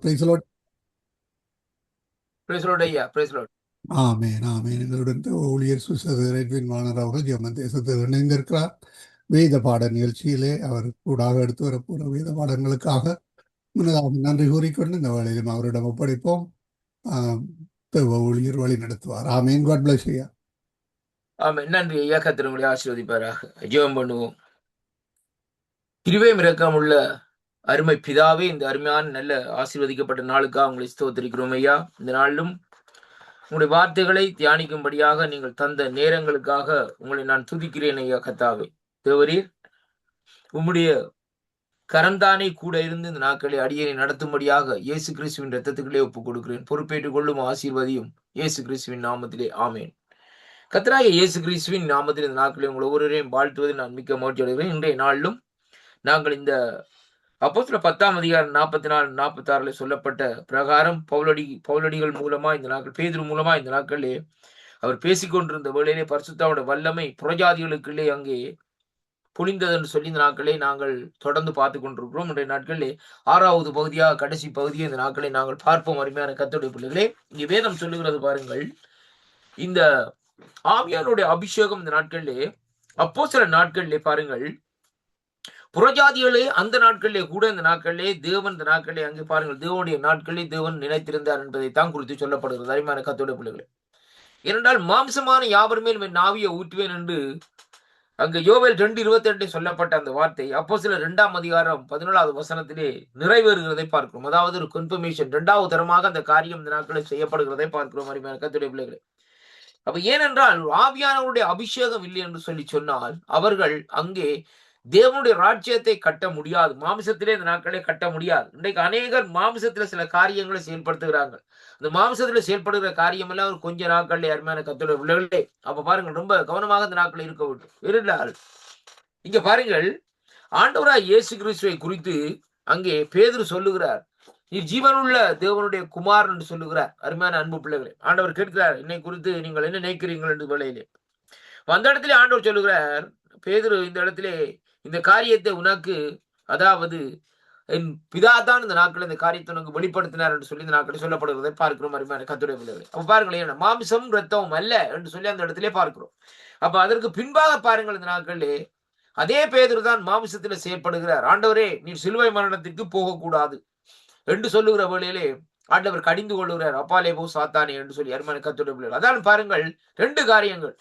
Praise the Lord. Praise Lord ஐயா, praise Lord. ஆமென் ஆமென். எங்களுடன் ஊழியர் சுசேதர் எட்வின் வாணர் அவர்கள் ஜெர்மன் தேசத்தில் இணைந்திருக்கிறார். வேத பாட நிகழ்ச்சியிலே அவர் கூடாக எடுத்து வரப்போகிற வேத பாடங்களுக்காக முன்னதாக நன்றி கூறிக்கொண்டு இந்த வேளையிலும் அவரிடம் ஒப்படைப்போம். தேவ ஊழியர் வழி நடத்துவார். ஆமென். காட் பிளஸ் ஐயா. ஆமென். நன்றி ஐயா, கர்த்தர் உங்களை ஆசீர்வதிப்பாராக. ஜெபம் பண்ணுவோம். கிருபையும் இரக்கமுள்ள அருமை பிதாவே, இந்த அருமையான நல்ல ஆசீர்வதிக்கப்பட்ட நாளுக்காக உங்களை ஸ்தோத்திரிக்கிறோம் ஐயா. இந்த நாளிலும் உங்களுடைய வார்த்தைகளை தியானிக்கும்படியாக நீங்கள் தந்த நேரங்களுக்காக உங்களை நான் துதிக்கிறேன் ஐயா. கர்த்தாவே, தேவரீர் உம்முடைய கரந்தானே கூட இருந்து இந்த நாட்களை அடியனை நடத்தும்படியாக இயேசு கிறிஸ்துவின் இரத்தத்துக்களே ஒப்புக் கொடுக்கிறேன். பொறுப்பேற்றுக் கொள்ளும் ஆசீர்வதியும் இயேசு கிறிஸ்துவின் நாமத்திலே ஆமென். கர்த்தராகிய இயேசு கிறிஸ்துவின் நாமத்தில் இந்த நாட்களில் உங்கள் ஒவ்வொருவரையும் வாழ்த்துவதில் நான் மிக்க மகிழ்ச்சி அடைகிறேன். இன்றைய நாளிலும் நாங்கள் இந்த அப்போஸ்தலர் 10ஆம் அதிகாரம் 44, 46 சொல்லப்பட்ட பிரகாரம் பவுலடிகள் மூலமா இந்த நாட்கள் பேதுரு மூலமா இந்த நாட்களிலே அவர் பேசிக்கொண்டிருந்த வேளையிலே பரிசுத்தாவுடைய வல்லமை புறஜாதிகளுக்குள்ளே அங்கே புனிந்தது என்று சொல்லி இந்த நாட்களை நாங்கள் தொடர்ந்து பார்த்து கொண்டிருக்கிறோம். இன்றைய நாட்களிலே 6வது பகுதியாக கடைசி பகுதியை இந்த நாட்களை நாங்கள் பார்ப்போம். அருமையான கர்த்தருடைய பிள்ளைகளே, இங்கே வேதம் சொல்லுகிறது பாருங்கள். இந்த ஆவியானுடைய அபிஷேகம் இந்த நாட்களிலே அப்போஸ்தலர் நாட்களிலே பாருங்கள், புறஜாதிகளே அந்த நாட்களிலே கூட இந்த நாட்களிலே தேவன் இந்த நாட்களிலே அங்கே பாருங்கள் தேவனுடைய நாட்களிலே தேவன் நினைத்திருந்தார் என்பதை தான் குறித்து சொல்லப்படுகிறது. அருமையான கர்த்தருடைய பிள்ளைகளே, ஏனென்றால் மாம்சமான யாவர் மேல் என் ஆவியை ஊற்றுவேன் என்று அங்கு யோவேல் 2:22 சொல்லப்பட்ட அந்த வார்த்தை அப்போஸ்தலர் 2ஆம் அதிகாரம் 17வது வசனத்திலே நிறைவேறுகிறதை பார்க்கிறோம். அதாவது ஒரு கன்ஃபர்மேஷன், 2வது தரமாக அந்த காரியம் இந்த நாட்களில் செய்யப்படுகிறதை பார்க்கிறோம். அருமையான கர்த்தருடைய பிள்ளைகளே, அப்ப ஏனென்றால் ஆவியானவருடைய அபிஷேகம் இல்லை என்று சொல்லி சொன்னால் அவர்கள் அங்கே தேவனுடைய ராஜ்யத்தை கட்ட முடியாது. மாம்சத்திலே இந்த நாட்களே கட்ட முடியாது. இன்றைக்கு அநேகர் மாம்சத்துல சில காரியங்களை செயல்படுத்துகிறாங்க. அந்த மாம்சத்துல செயல்படுகிற காரியம் எல்லாம் ஒரு கொஞ்ச நாட்கள்ல அருமையான கர்த்தருடைய பிள்ளைகளே, அப்ப பாருங்க ரொம்ப கவனமாக இந்த நாட்கள் இருக்க வேண்டும். இருந்தால் இங்க பாருங்கள், ஆண்டவராய் இயேசு கிறிஸ்துவை குறித்து அங்கே பேதுரு சொல்லுகிறார், நீர் ஜீவனுள்ள தேவனுடைய குமார் என்று சொல்லுகிறார். அருமையான அன்பு பிள்ளைகளே, ஆண்டவர் கேட்கிறார், என்னை குறித்து நீங்கள் என்ன நினைக்கிறீர்கள் என்று வேளையிலே அந்த இடத்திலே ஆண்டவர் சொல்லுகிறார், பேதுரு இந்த இடத்திலே இந்த காரியத்தை உனக்கு, அதாவது என் பிதா தான் இந்த நாட்கள் இந்த காரியத்தை உனக்கு வெளிப்படுத்தினார் என்று சொல்லி இந்த நாட்களில் சொல்லப்படுகிறதை பார்க்கிறோம். அருமையான கர்த்தருடைய பிள்ளைகளே, அப்ப பாருங்களேன், மாம்சம் ரத்தமும் அல்ல என்று சொல்லி அந்த இடத்திலே பார்க்கிறோம். அப்ப அதற்கு பின்பாக பாருங்கள், இந்த நாட்களிலே அதே பேதுரு தான் மாம்சத்தில் செயற்படுகிறார். ஆண்டவரே, நீர் சிலுவை மரணத்திற்கு போகக்கூடாது என்று சொல்லுகிற வேளையிலே ஆண்டவர் கடிந்து கொள்ளுகிறார், அப்பாலே போ சாத்தானே என்று சொல்லி. அருமையான கர்த்தருடைய பிள்ளைகள், அதான் பாருங்கள் 2 காரியங்கள்.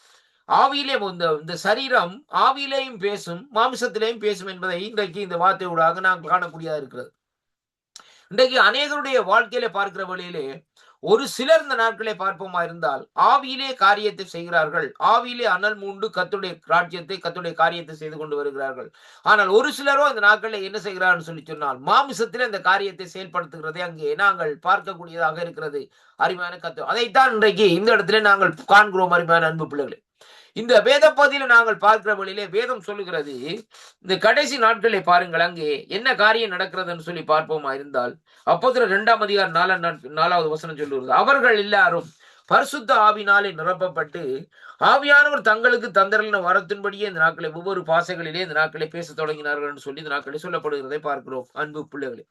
ஆவியிலே இந்த சரீரம் ஆவியிலேயும் பேசும் மாம்சத்திலேயும் பேசும் என்பதை இன்றைக்கு இந்த வார்த்தையோடாக நாங்கள் காணக்கூடியதா இருக்கிறது. இன்றைக்கு அநேகருடைய வாழ்க்கையில பார்க்கிற வழியிலே ஒரு சிலர் இந்த நாட்களை பார்ப்போமா இருந்தால் ஆவியிலே காரியத்தை செய்கிறார்கள், ஆவியிலே அனல் மூண்டு கர்த்தருடைய ராஜ்யத்தை கர்த்தருடைய காரியத்தை செய்து கொண்டு வருகிறார்கள். ஆனால் ஒரு சிலரோ இந்த நாட்களில் என்ன செய்கிறார்கள் சொல்லி சொன்னால் மாமிசத்திலே இந்த காரியத்தை செயல்படுத்துகிறதை அங்கே நாங்கள் பார்க்கக்கூடியதாக இருக்கிறது. அருமையான கர்த்தர், அதைத்தான் இன்றைக்கு இந்த இடத்துல நாங்கள் காண்கிறோம். அருமையான அன்பு பிள்ளைகளே, இந்த வேத பகுதியில நாங்கள் பார்க்கிற வழியிலே வேதம் சொல்லுகிறது, இந்த கடைசி நாட்களை பாருங்கள் அங்கே என்ன காரியம் நடக்கிறதுன்னு சொல்லி பார்ப்போமா இருந்தால் அப்போஸ்தலர் 2ஆம் அதிகாரம் 4வது வசனம் சொல்லுகிறது, அவர்கள் எல்லாரும் பரிசுத்த ஆவினாலே நிரப்பப்பட்டு ஆவியானவர் தங்களுக்கு தந்தரலின வரத்தின்படியே இந்த நாட்களை ஒவ்வொரு பாசைகளிலே இந்த நாட்களை பேச தொடங்கினார்கள் என்று சொல்லி இந்த நாட்களை சொல்லப்படுகிறதை பார்க்கிறோம். அன்பு பிள்ளைகளே,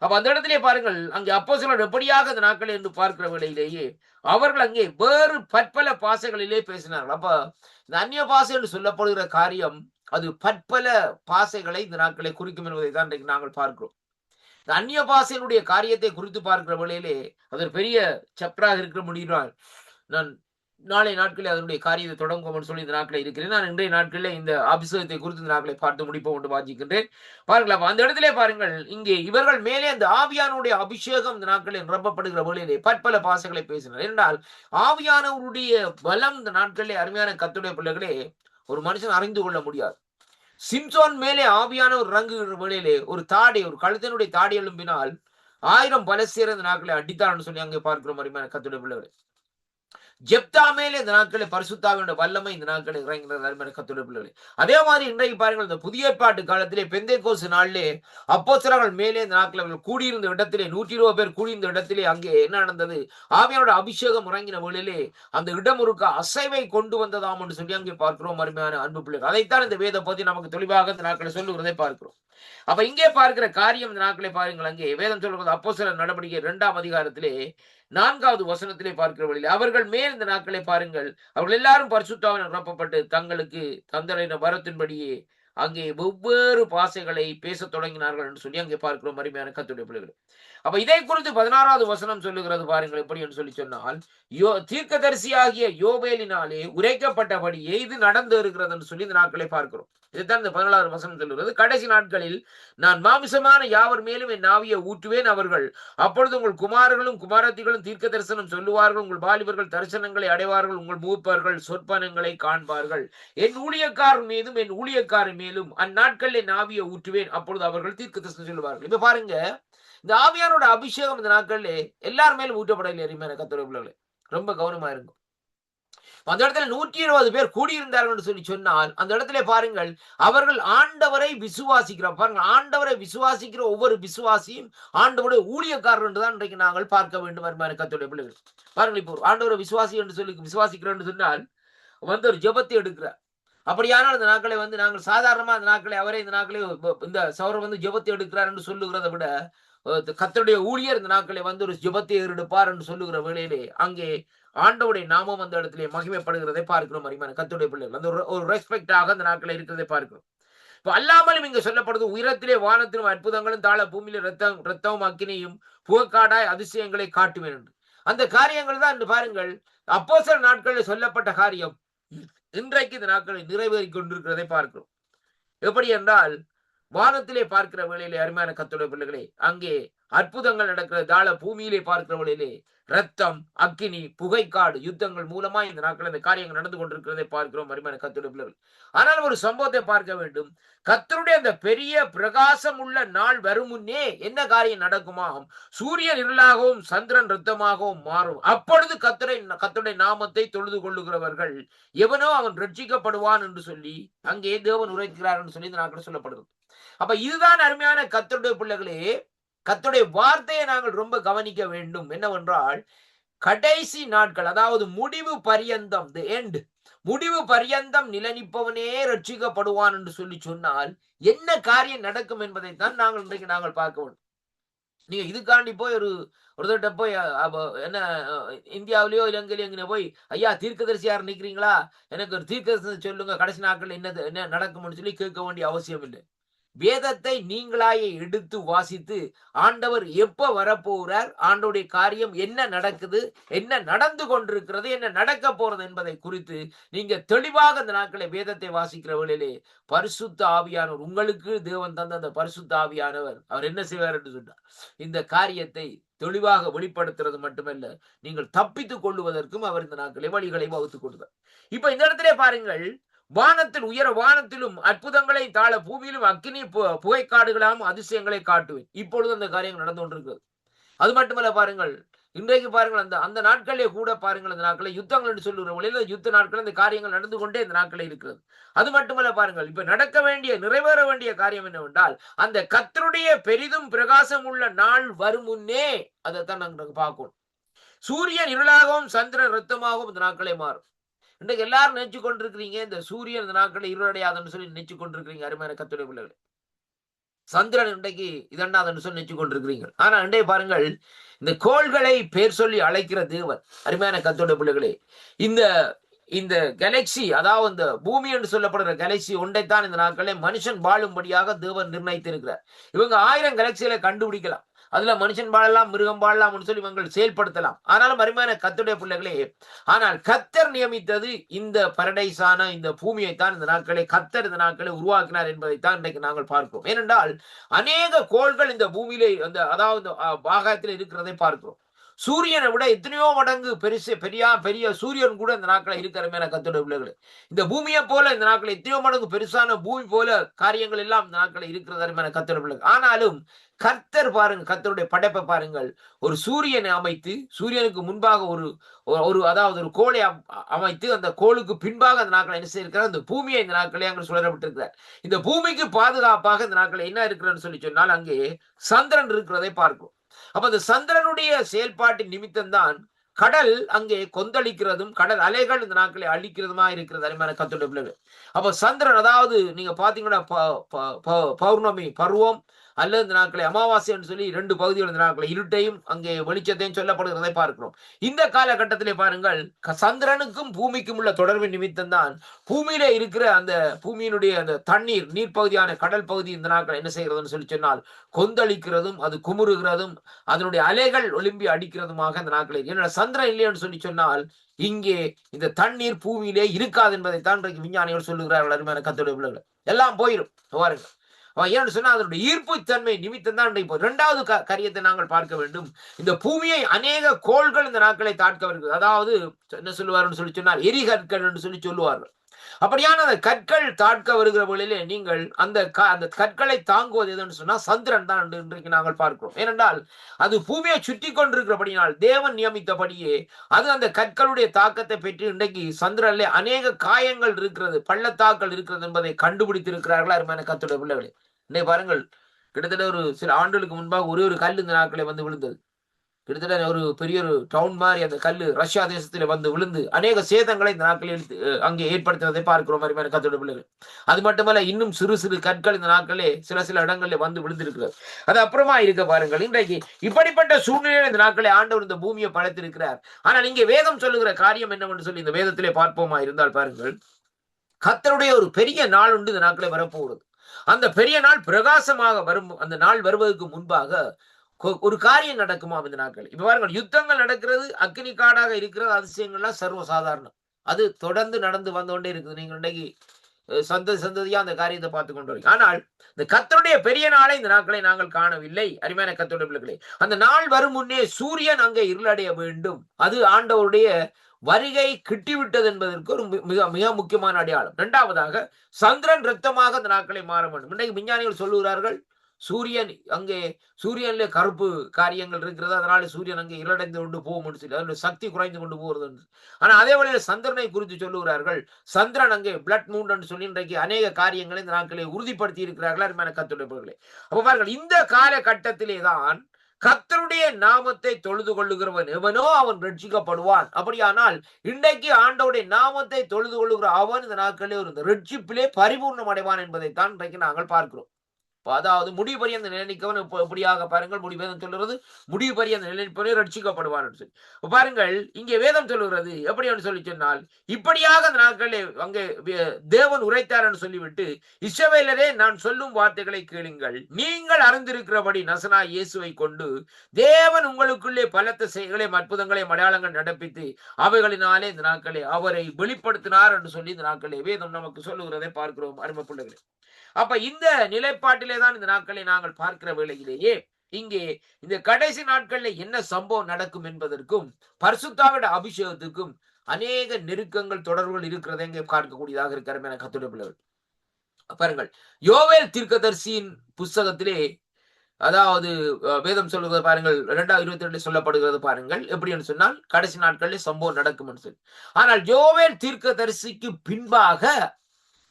அப்ப அந்த இடத்திலே பாருங்கள், அங்கே அப்போஸ்தலர் எப்படியாக அந்த நாட்களை என்று பார்க்கிற வேளையிலேயே அவர்கள் அங்கே வேறு பற்பல பாசைகளிலே பேசினார்கள். அப்ப இந்த அந்நிய பாசை என்று சொல்லப்படுகிற காரியம் அது பற்பல பாசைகளை இந்த நாட்களை குறிக்கும் என்பதை தான் இன்றைக்கு நாங்கள் பார்க்கிறோம். இந்த அந்நிய பாசையினுடைய காரியத்தை குறித்து பார்க்கிற வேளையிலே அது ஒரு பெரிய சாப்டராக இருக்க முடியும். நான் நாளை நாட்களில் அதனுடைய காரியத்தை தொடங்குவோம் சொல்லி இந்த நாட்களில் இருக்கிறேன். நான் இன்றைய நாட்களில் இந்த அபிஷேகத்தை குறித்து இந்த நாட்களை பார்த்து முடிப்போம் என்று வாசிக்கின்றேன். பாருங்கள், அந்த இடத்திலே பாருங்கள், இங்கே இவர்கள் மேலே அந்த ஆவியானுடைய அபிஷேகம் இந்த நாட்களில் நிரப்பப்படுகிற வேளையிலே பற்பல பாசைகளை பேசினார். என்றால் ஆவியானவருடைய பலம் இந்த நாட்களிலே அருமையான கர்த்தருடைய பிள்ளைகளே ஒரு மனுஷன் அறிந்து கொள்ள முடியாது. சிம்சோன் மேலே ஆவியானவர் இறங்குகிற வேளையிலே ஒரு கழுத்தினுடைய தாடி எழும்பினால் 1000 பலஸ்தீனர் இந்த நாட்களை அடித்தார்னு சொல்லி அங்கே பார்க்கிறோம். அருமையான கர்த்தருடைய பிள்ளைகளே, ஜெப்தா மேலே இந்த நாட்களில் பரிசுத்தாவினுடைய வல்லமை இந்த நாட்களில் இறங்கினது. அருமையான கர்த்தருடைய பிள்ளைகளே, அதே மாதிரி இன்றைக்கு பாருங்கள், இந்த புதிய ஏற்பாட்டு காலத்திலே பெந்தேகோஸ்து நாளிலே அப்போஸ்தலர்கள் மேலே இந்த நாட்களில் அவர்கள் கூடியிருந்த இடத்திலே 120 பேர் கூடியிருந்த இடத்திலே அங்கே என்ன நடந்தது, ஆவியானோட அபிஷேகம் இறங்கின வேளையிலே அந்த இடம் ஒரு அசைவை கொண்டு வந்ததாம் என்று சொல்லி அங்கே பார்க்கிறோம். அருமையான அன்பு பிள்ளைகள், அதைத்தான் இந்த வேத பகுதி நமக்கு தெளிவாக இந்த நாட்களை சொல்லுகிறதை பார்க்கிறோம். அப்ப இங்கே பார்க்கிற காரியம் இந்த நாட்களை பாருங்கள். அங்கே வேதம் சொல்கிறது அப்போஸ்தலர் நடவடிக்கை 2ஆம் அதிகாரத்திலே 4வது வசனத்திலே பார்க்கிற வழியில் அவர்கள் மேல் இந்த நாட்களை பாருங்கள், அவர்கள் எல்லாரும் பரிசுத்தாவினால் நிரப்பப்பட்டு தங்களுக்கு தந்தரின வரத்தின்படியே அங்கே வெவ்வேறு பாஷைகளை பேசத் தொடங்கினார்கள் என்று சொல்லி அங்கே பார்க்கிறோம் அருமையான கர்த்தருடைய பிள்ளைகளே. அப்ப இதை குறித்து 16வது வசனம் சொல்லுகிறது பாருங்கள், எப்படி என்று சொல்லி சொன்னால், தீர்க்கதரிசியாகிய யோவேலினாலே உரைக்கப்பட்டபடியே இது நடந்து இருக்கிறது என்று சொல்லி இந்த நாட்களை பார்க்கிறோம். இதுதான் இந்த 14வது வசனம் சொல்லுகிறது. கடைசி நாட்களில் நான் மாமிசமான யாவர் மேலும் என் ஆவியை ஊற்றுவேன், அவர்கள் அப்பொழுது உங்கள் குமாரர்களும் குமாரத்திகளும் தீர்க்க தரிசனம் சொல்லுவார்கள், உங்கள் வாலிபர்கள் தரிசனங்களை அடைவார்கள், உங்கள் மூப்பர்கள் சொற்பனங்களை காண்பார்கள். என் ஊழியக்காரர் மீதும் என் ஊழியக்காரர் மேலும் அந்நாட்களில் என் ஆவியை ஊற்றுவேன், அப்பொழுது அவர்கள் தீர்க்க தரிசனம் சொல்லுவார்கள். இப்ப பாருங்க, இந்த ஆவியானோட அபிஷேகம் இந்த நாட்கள்ல எல்லார் மேலும் ஊற்றப்படவில்லை. அருமையான கர்த்தருடைய பிள்ளைகளே, ரொம்ப கவனமா இருக்கும். அந்த இடத்துல 120 பேர் கூடியிருந்தார்கள் என்று சொல்லி சொன்னால், அந்த இடத்துல பாருங்கள், அவர்கள் ஆண்டவரை விசுவாசிக்கிறார். பாருங்கள், ஆண்டவரை விசுவாசிக்கிற ஒவ்வொரு விசுவாசியும் ஆண்டவருடைய ஊழியக்காரர் என்றுதான் இன்றைக்கு நாங்கள் பார்க்க வேண்டும். அருமையான கர்த்தருடைய பிள்ளைகள், பாருங்கள், இப்போ ஆண்டவரை விசுவாசி என்று சொல்லி விசுவாசிக்கிறோம் என்று சொன்னால் ஒரு ஜெபத்தை எடுக்கிறார். அப்படியானால் இந்த நாட்களை நாங்கள் சாதாரணமா இந்த நாட்களை அவரே இந்த நாட்களை இந்த சௌரம் ஜெபத்தை எடுக்கிறார் என்று சொல்லுகிறதை விட கர்த்தருடைய ஊழியர் இந்த நாட்களை ஒரு ஜெபத்தை ஏறெடுப்பார் என்று சொல்லுகிற வேளையிலே அங்கே ஆண்டவருடைய நாமம் அந்த இடத்திலே மகிமைப்படுகிறதை பார்க்கிறோம். அருமையான கர்த்தருடைய பிள்ளைகள், அந்த ஒரு ரெஸ்பெக்டாக அந்த நாட்களை இருக்கிறதை பார்க்கிறோம். இப்ப அல்லாமலும் இங்க சொல்லப்படுது, உயரத்திலே வானத்திலும் அற்புதங்களும் தாழ பூமியில ரத்தமும் அக்கினியும் புகக்காடாய் அதிசயங்களை காட்டுவேன் என்று. அந்த காரியங்கள் தான் என்று பாருங்கள், அப்போஸ்தலர் நாட்களில் சொல்லப்பட்ட காரியம் இன்றைக்கு இந்த நாட்களில் நிறைவேறிக் கொண்டிருக்கிறதை பார்க்கிறோம். எப்படி என்றால், வானத்திலே பார்க்கிற வேளையிலே அருமையான கர்த்தருடைய பிள்ளைகளே, அங்கே அற்புதங்கள் நடக்கிற தாழ பூமியிலே பார்க்கிற வேளையிலே ரத்தம், அக்கினி, புகைக்காடு யுத்தங்கள் மூலமா இந்த நாட்கள் இந்த காரியங்கள் நடந்து கொண்டிருக்கிறதை பார்க்கிறோம். அருமையான கர்த்தருடைய பிள்ளைகள், ஆனால் ஒரு சம்பவத்தை பார்க்க வேண்டும். கர்த்தருடைய அந்த பெரிய பிரகாசம் உள்ள நாள் வரும் முன்னே என்ன காரியம் நடக்குமாம்? சூரியன் இருளாகவும் சந்திரன் ரத்தமாகவும் மாறும். அப்பொழுது கர்த்தருடைய நாமத்தை தொழுது கொள்ளுகிறவர்கள் எவனோ அவன் ரட்சிக்கப்படுவான் என்று சொல்லி அங்கே தேவன் உரைக்கிறார் என்று சொல்லி இந்த நாட்கள் சொல்லப்படுகிறது. அப்ப இதுதான் அருமையான கர்த்தருடைய பிள்ளைகளே, கர்த்தருடைய வார்த்தையை நாங்கள் ரொம்ப கவனிக்க வேண்டும். என்னவென்றால், கடைசி நாட்கள், அதாவது முடிவு பரியந்தம், தி எண்ட், முடிவு பரியந்தம் நிலைநிற்பவனே ரட்சிக்கப்படுவான் என்று சொல்லி சொன்னால் என்ன காரியம் நடக்கும் என்பதைத்தான் நாங்கள் இன்றைக்கு நாங்கள் பார்க்க வேண்டும். நீங்க இதுக்காண்டி போய் ஒருத்தர்கிட்ட போய் என்ன இந்தியாவிலேயோ இலங்கையிலோ எங்கே போய், ஐயா தீர்க்கதரிசியார் நிற்கிறீங்களா, எனக்கு ஒரு தீர்க்கதரிசனம் சொல்லுங்க, கடைசி நாட்கள் என்ன நடக்கும்னு சொல்லி கேட்க வேண்டிய அவசியம் இல்லை. வேதத்தை நீங்களாயே எடுத்து வாசித்து ஆண்டவர் எப்ப வரப்போகிறார், ஆண்டவருடைய காரியம் என்ன நடக்குது, என்ன நடந்து கொண்டிருக்கிறது, என்ன நடக்க போறது என்பதை குறித்து நீங்க தெளிவாக இந்த நாட்களை வேதத்தை வாசிக்கிற வேளையிலே பரிசுத்த ஆவியானவர், உங்களுக்கு தேவன் தந்த அந்த பரிசுத்த ஆவியானவர் அவர் என்ன செய்வார் என்று சொன்னார், இந்த காரியத்தை தெளிவாக வெளிப்படுத்துறது மட்டுமல்ல, நீங்கள் தப்பித்துக் கொள்ளுவதற்கும் அவர் இந்த நாட்களை வழிகளை வகுத்துக் கொடுத்தார். இப்ப இந்த இடத்திலே பாருங்கள், வானத்தில் உயர வானத்திலும் அற்புதங்களை தாழ பூமியிலும் அக்கினி புகைக்காடுகளாலும் அதிசயங்களை காட்டுவேன். இப்பொழுது அந்த காரியங்கள் நடந்து கொண்டிருக்கிறது. அது மட்டுமல்ல பாருங்கள், இன்றைக்கு பாருங்கள், அந்த நாட்களே கூட பாருங்கள், அந்த நாட்களை யுத்தங்கள் என்று சொல்லுகிற வழியில் யுத்த நாட்கள் இந்த காரியங்கள் நடந்து கொண்டே இந்த நாட்களே இருக்கிறது. அது மட்டுமல்ல பாருங்கள், இப்ப நடக்க வேண்டிய நிறைவேற வேண்டிய காரியம் என்னவென்றால், அந்த கர்த்தருடைய பெரிதும் பிரகாசம் உள்ள நாள் வரும் முன்னே அதைத்தான் நாங்கள் பார்க்கணும். சூரியன் இருளாகவும் சந்திரன் ரத்தமாகவும் இந்த நாட்களே மாறும். இன்றைக்கு எல்லாரும் நினைச்சு கொண்டிருக்கிறீங்க, இந்த சூரியன் இந்த நாட்களை இருளடையாதுன்னு சொல்லி நினைச்சு கொண்டிருக்கிறீங்க. அருமையான கர்த்தருடைய பிள்ளைகளே, சந்திரன் இன்றைக்கு இதென்னாதுன்னு சொல்லி நினைச்சு கொண்டிருக்கிறீங்க. ஆனா இன்றைய பாருங்கள், இந்த கோள்களை பேர் சொல்லி அழைக்கிற தேவன், அருமையான கர்த்தருடைய பிள்ளைகளே, இந்த கேலக்சி, அதாவது இந்த பூமி என்று சொல்லப்படுற கேலக்சி ஒன்றைத்தான் இந்த நாட்களே மனுஷன் வாழும்படியாக தேவன் நிர்ணயித்திருக்கிறார். இவங்க 1000 கேலக்சிகளை கண்டுபிடிக்கலாம், அதுல மனுஷன் வாழலாம், மிருகம் வாழலாம் சொல்லி இவங்க செயல்படுத்தலாம். ஆனாலும் அருமையான கர்த்தருடைய பிள்ளைகளே, ஆனால் கர்த்தர் நியமித்தது இந்த பரடைஸான இந்த பூமியை தான் இந்த நாட்களை கர்த்தர் இந்த நாட்களை உருவாக்கினார் என்பதைத்தான் இன்றைக்கு நாங்கள் பார்க்கிறோம். ஏனென்றால் அநேக கோள்கள் இந்த பூமியிலே அதாவது பாகத்தில் இருக்கிறதை பார்க்கிறோம். சூரியனை விட எத்தனையோ மடங்கு பெரிய சூரியன் கூட இந்த நாட்களை இருக்கிற கர்த்தருடைய பிள்ளைகளே, இந்த பூமியை போல இந்த நாட்களை எத்தனையோ மடங்கு பெருசான பூமி போல காரியங்கள் எல்லாம் இந்த நாட்களை இருக்கிற கர்த்தருடைய பிள்ளைகள். ஆனாலும் கர்த்தர் பாருங்க, கர்த்தருடைய படைப்பை பாருங்கள், ஒரு சூரியனை அமைத்து சூரியனுக்கு முன்பாக அதாவது ஒரு கோளை அமைத்து அந்த கோளுக்கு பின்பாக அந்த நாட்களை என்ன செய்திருக்கிறார், இந்த பூமியை இந்த நாட்களே அங்கே சுழறப்பட்டிருக்கிறார். இந்த பூமிக்கு பாதுகாப்பாக இந்த நாட்களை என்ன இருக்கிறன்னு சொல்லி சொன்னால், அங்கே சந்திரன் இருக்கிறதை பார்க்கும். அப்ப அந்த சந்திரனுடைய செயல்பாட்டின் நிமித்தம் தான் கடல் அங்கே கொந்தளிக்கிறதும் கடல் அலைகள் இந்த நாட்களை அழிக்கிறதுமா இருக்கிறது அருமையான கர்த்தருடைய பிள்ளைகளே. அப்ப சந்திரன், அதாவது நீங்க பாத்தீங்கன்னா பௌர்ணமி பருவம் அல்லது இந்த நாட்களை அமாவாசை என்று சொல்லி 2 பகுதிகள் இந்த நாட்களை இருட்டையும் அங்கே வெளிச்சத்தையும் சொல்லப்படுகிறதை பார்க்கிறோம். இந்த காலகட்டத்திலே பாருங்கள், சந்திரனுக்கும் பூமிக்கும் உள்ள தொடர்பின் நிமித்தம் தான் பூமியிலே இருக்கிற அந்த பூமியினுடைய அந்த தண்ணீர் நீர்ப்பகுதியான கடல் பகுதி இந்த நாட்கள் என்ன செய்கிறதுன்னு சொல்லி சொன்னால் கொந்தளிக்கிறதும் அது குமுறுகிறதும் அதனுடைய அலைகள் ஒலிம்பி அடிக்கிறதுமாக அந்த நாட்களில். ஏன்னா சந்திரன் இல்லைன்னு சொல்லி சொன்னால் இங்கே இந்த தண்ணீர் பூமியிலே இருக்காது என்பதைத்தான் இன்றைக்கு விஞ்ஞானிகள் சொல்லுகிறார்கள் அருமையான கர்த்தருடைய பிள்ளைகள். எல்லாம் போயிடும் பாருங்க. ஏன்னு சொன்னா அதனுடைய ஈர்ப்பு தன்மை நிமித்தம் தான் இப்போ 2வது காரியத்தை நாங்கள் பார்க்க வேண்டும். இந்த பூமியை அநேக கோள்கள் இந்த நாட்களை தாட்க வருகிறது. அதாவது என்ன சொல்லுவார்னு சொல்லி சொன்னால் எரிகற்கள் என்று சொல்லி சொல்லுவார்கள். அப்படியான அந்த கற்கள் தாட்க வருகிற வழியிலே நீங்கள் அந்த கற்களை தாங்குவது எதுன்னு சொன்னா சந்திரன் தான் இன்றைக்கு நாங்கள் பார்க்கிறோம். ஏனென்றால் அது பூமியை சுற்றி கொண்டிருக்கிறபடினால் தேவன் நியமித்தபடியே அது அந்த கற்களுடைய தாக்கத்தை பெற்று இன்றைக்கு சந்திரனிலே அநேக காயங்கள் இருக்கிறது, பள்ளத்தாக்கள் இருக்கிறது என்பதை கண்டுபிடித்திருக்கிறார்கள் அருமையான கர்த்தருடைய பிள்ளைகளே. இன்னைக்கு பாருங்கள், கிட்டத்தட்ட ஒரு சில ஆண்டுகளுக்கு முன்பாக ஒரு கல் இந்த நாட்களை வந்து விழுந்தது. கிட்டத்தட்ட ஒரு பெரிய ஒரு டவுன் மாதிரி அந்த கல்லு ரஷ்யா தேசத்தில் வந்து விழுந்து அநேக சேதங்களை இந்த நாட்களில் அங்கே ஏற்படுத்துவதை பார்க்கிறோம் அருமையான கர்த்தருடைய பிள்ளைகள். அது மட்டுமல்ல, இன்னும் சிறு சிறு கற்கள் இந்த நாட்களே சில இடங்களில் வந்து விழுந்திருக்கிறது. அது அப்புறமா இருக்க பாருங்கள், இன்றைக்கு இப்படிப்பட்ட சூழ்நிலையில் இந்த நாட்களை ஆண்டவர் இந்த பூமியை படைத்திருக்கிறார். ஆனால் இங்கே வேதம் சொல்லுகிற காரியம் என்னவென்று சொல்லி இந்த வேதத்திலே பார்ப்போமா இருந்தால் பாருங்கள், கர்த்தருடைய ஒரு பெரிய நாள் உண்டு இந்த நாட்களை வரப்போகிறது. அந்த பெரிய நாள் பிரகாசமாக வரும். அந்த நாள் வருவதற்கு முன்பாக ஒரு காரியம் நடக்குமா இந்த நாட்கள். இப்ப பாருங்கள், யுத்தங்கள் நடக்கிறது, அக்னி காடாக இருக்கிறது, அதிசயங்கள்லாம் சர்வசாதாரணம். அது தொடர்ந்து நடந்து வந்து கொண்டே இருக்குது. நீங்க இன்றைக்கு சந்ததியா அந்த காரியத்தை பார்த்து கொண்டு வரீங்க. ஆனால் இந்த கர்த்தருடைய பெரிய நாளை இந்த நாட்களை நாங்கள் காணவில்லை அருமையான கர்த்தருடைய பிள்ளைகளே. அந்த நாள் வரும் முன்னே சூரியன் அங்கே இருளடைய வேண்டும். அது ஆண்டவருடைய வருகை கிட்டிவிட்டது என்பதற்கு ஒரு மிக மிக முக்கியமான அடையாளம். 2வதாக சந்திரன் ரத்தமாக அந்த நாட்களை மாற வேண்டும். இன்றைக்கு விஞ்ஞானிகள் சொல்லுகிறார்கள், சூரியன் அங்கே சூரியன்ல கருப்பு காரியங்கள் இருக்கிறது, அதனால சூரியன் அங்கே இருளடைந்து கொண்டு போகும் சொல்லி அதனுடைய சக்தி குறைந்து கொண்டு போகிறது. ஆனா அதே வழியில சந்திரனை குறித்து சொல்லுகிறார்கள், சந்திரன் அங்கே பிளட் மூன் என்று சொல்லி இன்றைக்கு அநேக காரியங்களை இந்த நாட்களை உறுதிப்படுத்தி இருக்கிறார்கள் அருமையான கர்த்தருடைய பிள்ளைகளே. அப்ப பாருங்கள், இந்த காலகட்டத்திலே தான் கர்த்தருடைய நாமத்தை தொழுது கொள்ளுகிறவன் எவனோ அவன் ரட்சிக்கப்படுவான். அப்படியானால் இன்றைக்கு ஆண்டவருடைய நாமத்தை தொழுது கொள்ளுகிற அவன் இந்த நாட்களிலே ஒரு ரட்சிப்பிலே பரிபூர்ணம் அடைவான் என்பதைத்தான் இன்றைக்கு நாங்கள் பார்க்கிறோம். அதாவது முடிவு பரியந்த நிலைக்கவன் எப்படியாக பாருங்கள், முடிவேதம் சொல்லுறது முடிவு பரியந்த நிலைப்பவனே ரட்சிக்கப்படுவான் சொல்லி பாருங்கள். இங்கே வேதம் சொல்லுகிறது எப்படி என்று சொல்லி சொன்னால், இப்படியாக அந்த நாட்களில் அங்கே தேவன் உரைத்தார் என்று சொல்லிவிட்டு, இஸ்ரவேலரே நான் சொல்லும் வார்த்தைகளை கேளுங்கள், நீங்கள் அறிந்திருக்கிறபடி நசனா இயேசுவை கொண்டு தேவன் உங்களுக்குள்ளே பலத்த செயல்களையும் அற்புதங்களையும் அடையாளங்கள் நடப்பித்து அவைகளினாலே இந்த நாட்களை அவரை வெளிப்படுத்தினார் என்று சொல்லி இந்த நாட்களே வேதம் நமக்கு சொல்லுகிறதை பார்க்கிறோம் அருமை பிள்ளைகளே. அப்ப இந்த நிலைப்பாட்டிலே தான் இந்த நாட்களை நாங்கள் பார்க்கிற வேளையிலேயே இங்கே இந்த கடைசி நாட்களில் என்ன சம்பவம் நடக்கும் என்பதற்கும் பரிசுத்தாவிட அபிஷேகத்துக்கும் அநேக நெருக்கங்கள் தொடர்புகள் இருக்கிறதை இங்கே பார்க்கக்கூடியதாக இருக்கிற என கர்த்தருடைய பிள்ளைகள். பாருங்கள், யோவேல் தீர்க்கதரிசியின் புஸ்தகத்திலே, அதாவது வேதம் சொல்லுகிறது பாருங்கள், 2:22 சொல்லப்படுகிறது பாருங்கள், எப்படி என்று சொன்னால் கடைசி நாட்களில் சம்பவம் நடக்கும் என்று சொல்லி. ஆனால் யோவேல் தீர்க்கதரிசிக்கு பின்பாக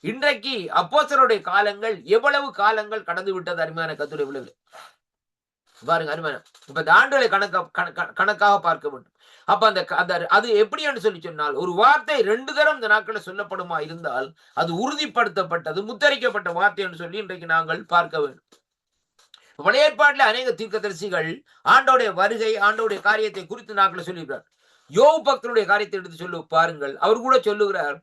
இன்றைக்கு அப்போஸ்தலருடைய காலங்கள் எவ்வளவு காலங்கள் கடந்து விட்டது அருமையான கர்த்தருடைய பிள்ளைகளே. பாருங்க அருமையான, இப்ப இந்த ஆண்டுகளை கணக்காக பார்க்க வேண்டும். அப்ப அந்த அது எப்படி என்று சொல்லி சொன்னால், ஒரு வார்த்தை 2 தரம் இந்த நாட்களில் சொல்லப்படுமா இருந்தால் அது உறுதிப்படுத்தப்பட்டது முத்தரிக்கப்பட்ட வார்த்தை என்று சொல்லி இன்றைக்கு நாங்கள் பார்க்க வேண்டும். பழைய ஏற்பாட்டில் அநேக தீர்க்கதரிசிகள் ஆண்டோடைய வருகை ஆண்டோடைய காரியத்தை குறித்து நாட்களை சொல்லுகிறார். யோபு பக்தருடைய காரியத்தை எடுத்து சொல்லு பாருங்கள், அவர் கூட சொல்லுகிறார்,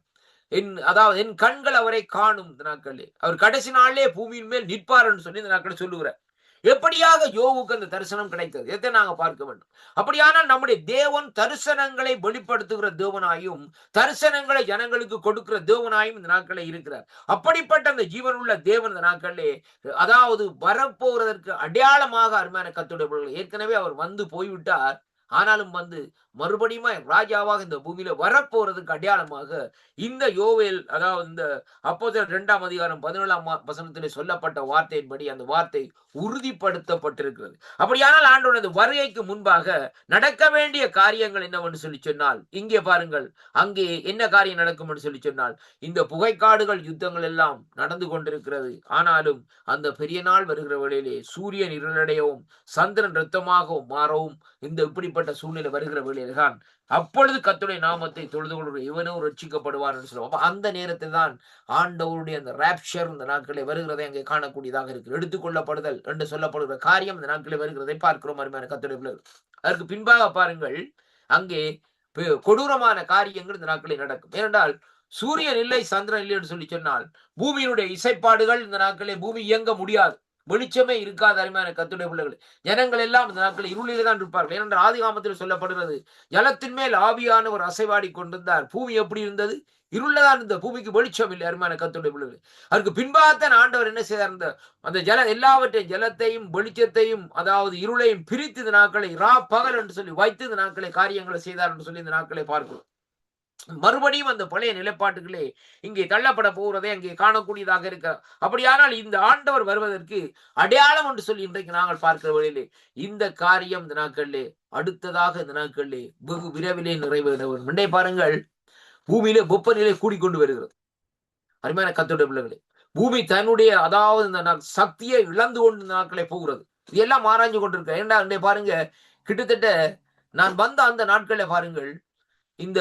அதாவது என் கண்கள் அவரை காணும் இந்த நாட்களே, அவர் கடைசி நாளிலே பூமியின் மேல் நிற்பார் என்று சொல்லி இந்த நாட்களை சொல்லுகிறார். எப்படியாக யோவுக்கு அந்த தரிசனம் கிடைத்தது, இதை நாங்க பார்க்க வேண்டும். அப்படியானால் நம்முடைய தேவன் தரிசனங்களை வெளிப்படுத்துகிற தேவனாயும் தரிசனங்களை ஜனங்களுக்கு கொடுக்கிற தேவனாயும் இந்த நாட்களே இருக்கிறார். அப்படிப்பட்ட அந்த ஜீவனுள்ள தேவன் இந்த நாட்களே, அதாவது வரப்போவதற்கு அடையாளமாக அருமையான கர்த்தருடைய பிள்ளைகளே, ஏற்கனவே அவர் வந்து போய்விட்டார், ஆனாலும் வந்து மறுபடியும் ராஜாவாக இந்த பூமியில வரப்போறதுக்கு அடையாளமாக இந்த யோவேல், அதாவது இந்த அப்போஸ்தலர் 2ஆம் அதிகாரம் 17ஆம் வசனத்திலே சொல்லப்பட்ட வார்த்தையின்படி அந்த வார்த்தை உறுதிப்படுத்தப்பட்டிருக்கிறது. அப்படியானால் ஆண்டவரது வருகைக்கு முன்பாக நடக்க வேண்டிய காரியங்கள் என்னவென்று சொல்லி சொன்னால், இங்கே பாருங்கள், அங்கே என்ன காரியம் நடக்கும் என்று சொல்லி சொன்னால், இந்த புகைக்காடுகள் யுத்தங்கள் எல்லாம் நடந்து கொண்டிருக்கிறது. ஆனாலும் அந்த பெரிய நாள் வருகிற வேளையிலே சூரியன் இருளடையவும் சந்திரன் இரத்தமாகவும் மாறவும் இந்த இப்படிப்பட்ட இப்படிப்பட்ட சூழ்நிலை வருகிற வேளையில்தான் அப்பொழுது கர்த்தருடைய நாமத்தை தொழுது கொள்கிற இவனும் ரட்சிக்கப்படுவார் என்று சொல்லுவோம். அந்த நேரத்தில் தான் ஆண்டவருடைய அந்த ராப்சர் இந்த நாட்களை வருகிறதை அங்கே காணக்கூடியதாக இருக்கு. எடுத்துக்கொள்ளப்படுதல் என்று சொல்லப்படுகிற காரியம் இந்த நாட்களை வருகிறதை பார்க்கிறோம். அருமையான கர்த்தருடைய பிள்ளைகள், அதற்கு பின்பாக பாருங்கள், அங்கே கொடூரமான காரியங்கள் இந்த நாட்களில் நடக்கும். ஏனென்றால் சூரியன் இல்லை, சந்திரன் இல்லை என்று சொல்லி சொன்னால் பூமியினுடைய இசைப்பாடுகள் இந்த நாட்களே பூமி இயங்க முடியாது, வெளிச்சமே இருக்காது. அருமையான கர்த்தருடைய பிள்ளைகள், ஜனங்கள் எல்லாம் இந்த நாட்களில் இருளிலே தான் இருப்பார்கள். ஏனென்றால் ஆதிகாமத்தில் சொல்லப்படுகிறது, ஜலத்தின் மேல் ஆவியானவர் அசைவாடி கொண்டிருந்தார். பூமி எப்படி இருந்தது? இருளதான் இருந்த, பூமிக்கு வெளிச்சம் இல்லை. அருமையான கர்த்தருடைய பிள்ளைகள், அதற்கு பின்பாகத்தான் ஆண்டவர் என்ன செய்தார்? அந்த எல்லாவற்றையும், ஜலத்தையும் வெளிச்சத்தையும், அதாவது இருளையும் பிரித்து இந்த நாட்களை ரா பகல் என்று சொல்லி வைத்து இந்த நாட்களை காரியங்களை செய்தார் என்று சொல்லி இந்த நாட்களை பார்க்கிறோம். மறுபடியும் அந்த பழைய நிலைப்பாட்டுகளே இங்கே தள்ளப்பட போகிறதை அங்கே காணக்கூடியதாக இருக்க. அப்படியானால் இந்த ஆண்டவர் வருவதற்கு அடையாளம் என்று சொல்லி இன்றைக்கு நாங்கள் பார்க்கிற வழியிலே இந்த காரியம் இந்த நாட்களிலே அடுத்ததாக இந்த நாட்களிலே வெகு விரைவிலே நிறைவேற வேண்டும். இன்றைய பாருங்கள், பூமியிலே வெப்பநிலை கூடிக்கொண்டு வருகிறது. அருமையான கர்த்தருடைய பிள்ளைகளே, பூமி தன்னுடைய அதாவது இந்த சக்தியை இழந்து கொண்டு இந்த நாட்களை போகிறது. இது எல்லாம் ஆராய்ஞ்சு கொண்டிருக்க. ஏன்னா இன்றைய பாருங்க, கிட்டத்தட்ட நான் வந்த அந்த நாட்களை பாருங்கள், இந்த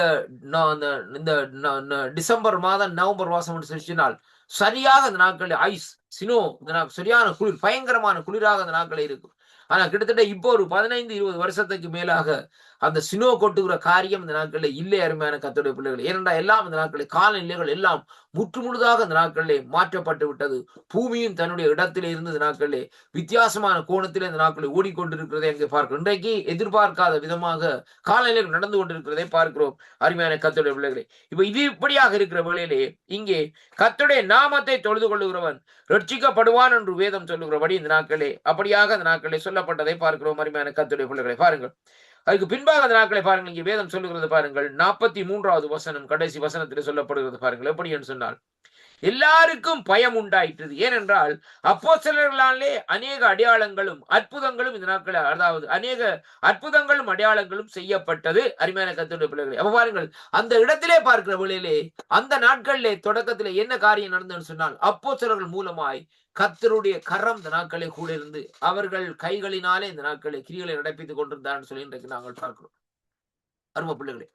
டிசம்பர் மாதம் நவம்பர் மாசம் சொல்லினால் சரியாக இந்த நாட்கள் ஐஸ் சினோ இந்த சரியான குளிர், பயங்கரமான குளிராக அந்த நாட்கள் இருக்கும். ஆனா கிட்டத்தட்ட இப்போ ஒரு 15-20 வருஷத்துக்கு மேலாக அந்த சினோ கொட்டுகிற காரியம் இந்த நாட்களில் இல்லை. அருமையான கர்த்தருடைய பிள்ளைகள், ஏனென்றால் எல்லாம் இந்த நாட்களில் காலநிலைகள் எல்லாம் முற்று முழுதாக இந்த நாட்களிலே மாற்றப்பட்டு விட்டது. பூமியும் தன்னுடைய இடத்திலே இருந்து இந்த நாட்களிலே வித்தியாசமான கோணத்திலே இந்த நாட்களில் ஓடிக்கொண்டிருக்கிறதை அங்கே பார்க்கிறோம். இன்றைக்கு எதிர்பார்க்காத விதமாக காலநிலைகள் நடந்து கொண்டிருக்கிறதை பார்க்கிறோம். அருமையான கர்த்தருடைய பிள்ளைகளே, இப்ப இது இப்படியாக இருக்கிற வேளையிலே இங்கே கர்த்தருடைய நாமத்தை தொழுது கொள்ளுகிறவன் ரட்சிக்கப்படுவான் என்று வேதம் சொல்லுகிறபடி இந்த நாட்களே அப்படியாக அந்த நாட்களே சொல்லப்பட்டதை பார்க்கிறோம். அருமையான கர்த்தருடைய பிள்ளைகளை பாருங்கள், அதுக்கு பின்பாக அந்த நாட்களை பாருங்கள், இங்கே வேதம் சொல்லுகிறது பாருங்கள், 43வது வசனம் கடைசி வசனத்தில் சொல்லப்படுகிறது பாருங்கள். எப்படி என்று சொன்னால், எல்லாருக்கும் பயம் உண்டாயிற்று. ஏனென்றால் அப்போஸ்தலர்களாலே அநேக அடையாளங்களும் அற்புதங்களும் இந்த நாட்கள், அதாவது அநேக அற்புதங்களும் அடையாளங்களும் செய்யப்பட்டது. அருமையான கர்த்தருடைய பிள்ளைகளே, அப்ப பாருங்கள், அந்த இடத்திலே பார்க்கிற வேளையிலே அந்த நாட்களிலே தொடக்கத்திலே என்ன காரியம் நடந்ததுன்னு சொன்னால், அப்போஸ்தலர்கள் மூலமாய் கர்த்தருடைய கரம் இந்த நாட்களை கூட இருந்து அவர்கள் கைகளினாலே இந்த நாட்களை கிரிகளை நடப்பித்துக் கொண்டிருந்தார் சொல்லி இன்றைக்கு நாங்கள் பார்க்கிறோம். அருமை பிள்ளைகளே,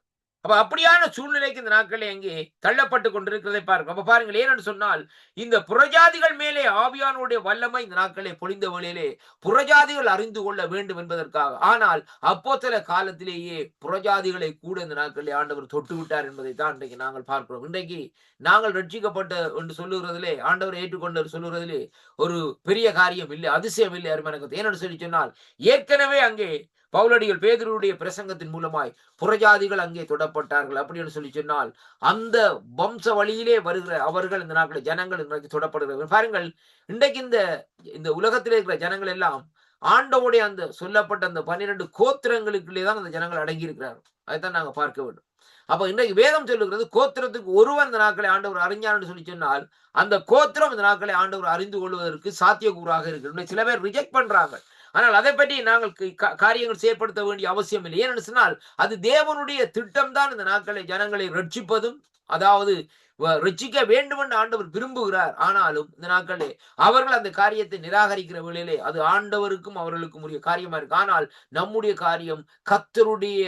அப்ப அப்படியான சூழ்நிலைக்கு இந்த நாட்களே எங்கே தள்ளப்பட்டு கொண்டிருக்கிறதை பார்க்கிறோம். அப்ப பாருங்கள், ஏனென்று சொன்னால் இந்த புறஜாதிகள் மேலே ஆவியானுடைய வல்லமை இந்த நாட்களே பொழிந்த வழியிலே புறஜாதிகள் அறிந்து கொள்ள வேண்டும் என்பதற்காக. ஆனால் அப்போஸ்தல காலத்திலேயே புறஜாதிகளை கூட இந்த நாட்களே ஆண்டவர் தொட்டு விட்டார் என்பதை தான் இன்றைக்கு நாங்கள் பார்க்கிறோம். இன்றைக்கு நாங்கள் ரட்சிக்கப்பட்ட என்று சொல்லுகிறதிலே, ஆண்டவர் ஏற்றுக்கொண்டு சொல்லுகிறதிலே ஒரு பெரிய காரியம் இல்லை, அதிசயம் இல்லை. அருமையான ஏனென்று சொல்லி சொன்னால், ஏற்கனவே அங்கே பவுலடிகள் பேதுருடைய பிரசங்கத்தின் மூலமாய் புறஜாதிகள் அங்கே தொடப்பட்டார்கள். அப்படின்னு சொல்லி சொன்னால் அந்த வம்ச வழியிலே வருகிற அவர்கள் இந்த நாட்களில் ஜனங்கள் இன்றைக்கு தொடப்படுகிறார்கள். பாருங்கள், இன்றைக்கு இந்த உலகத்திலே இருக்கிற ஜனங்கள் எல்லாம் ஆண்டவுடைய அந்த சொல்லப்பட்ட அந்த 12 கோத்திரங்களுக்குள்ளே தான் அந்த ஜனங்கள் அடங்கி இருக்கிறார்கள். அதைத்தான் நாங்க பார்க்க வேண்டும். அப்ப இன்றைக்கு வேதம் சொல்லுகிறது, கோத்திரத்துக்கு ஒருவன் இந்த நாட்களை ஆண்டவர் அறிஞார் என்று சொல்லி சொன்னால் அந்த கோத்திரம் இந்த நாட்களை ஆண்டவர் அறிந்து கொள்வதற்கு சாத்தியக்கூறாக இருக்கு. சில பேர் ரிஜெக்ட் பண்றாங்க, ஆனால் அதை பற்றி நாங்கள் காரியங்கள் செயற்படுத்த வேண்டிய அவசியம் இல்லை. ஏன்னு சொன்னால் அது தேவனுடைய திட்டம் தான் இந்த நாட்களை ஜனங்களை ரட்சிப்பதும், அதாவது ரட்சிக்க வேண்டும் என்று ஆண்டவர் விரும்புகிறார். ஆனாலும் இந்த நாட்களே அவர்கள் அந்த காரியத்தை நிராகரிக்கிற வேளையிலே அது ஆண்டவருக்கும் அவர்களுக்கும் உரிய காரியமா இருக்கு. ஆனால் நம்முடைய காரியம் கர்த்தருடைய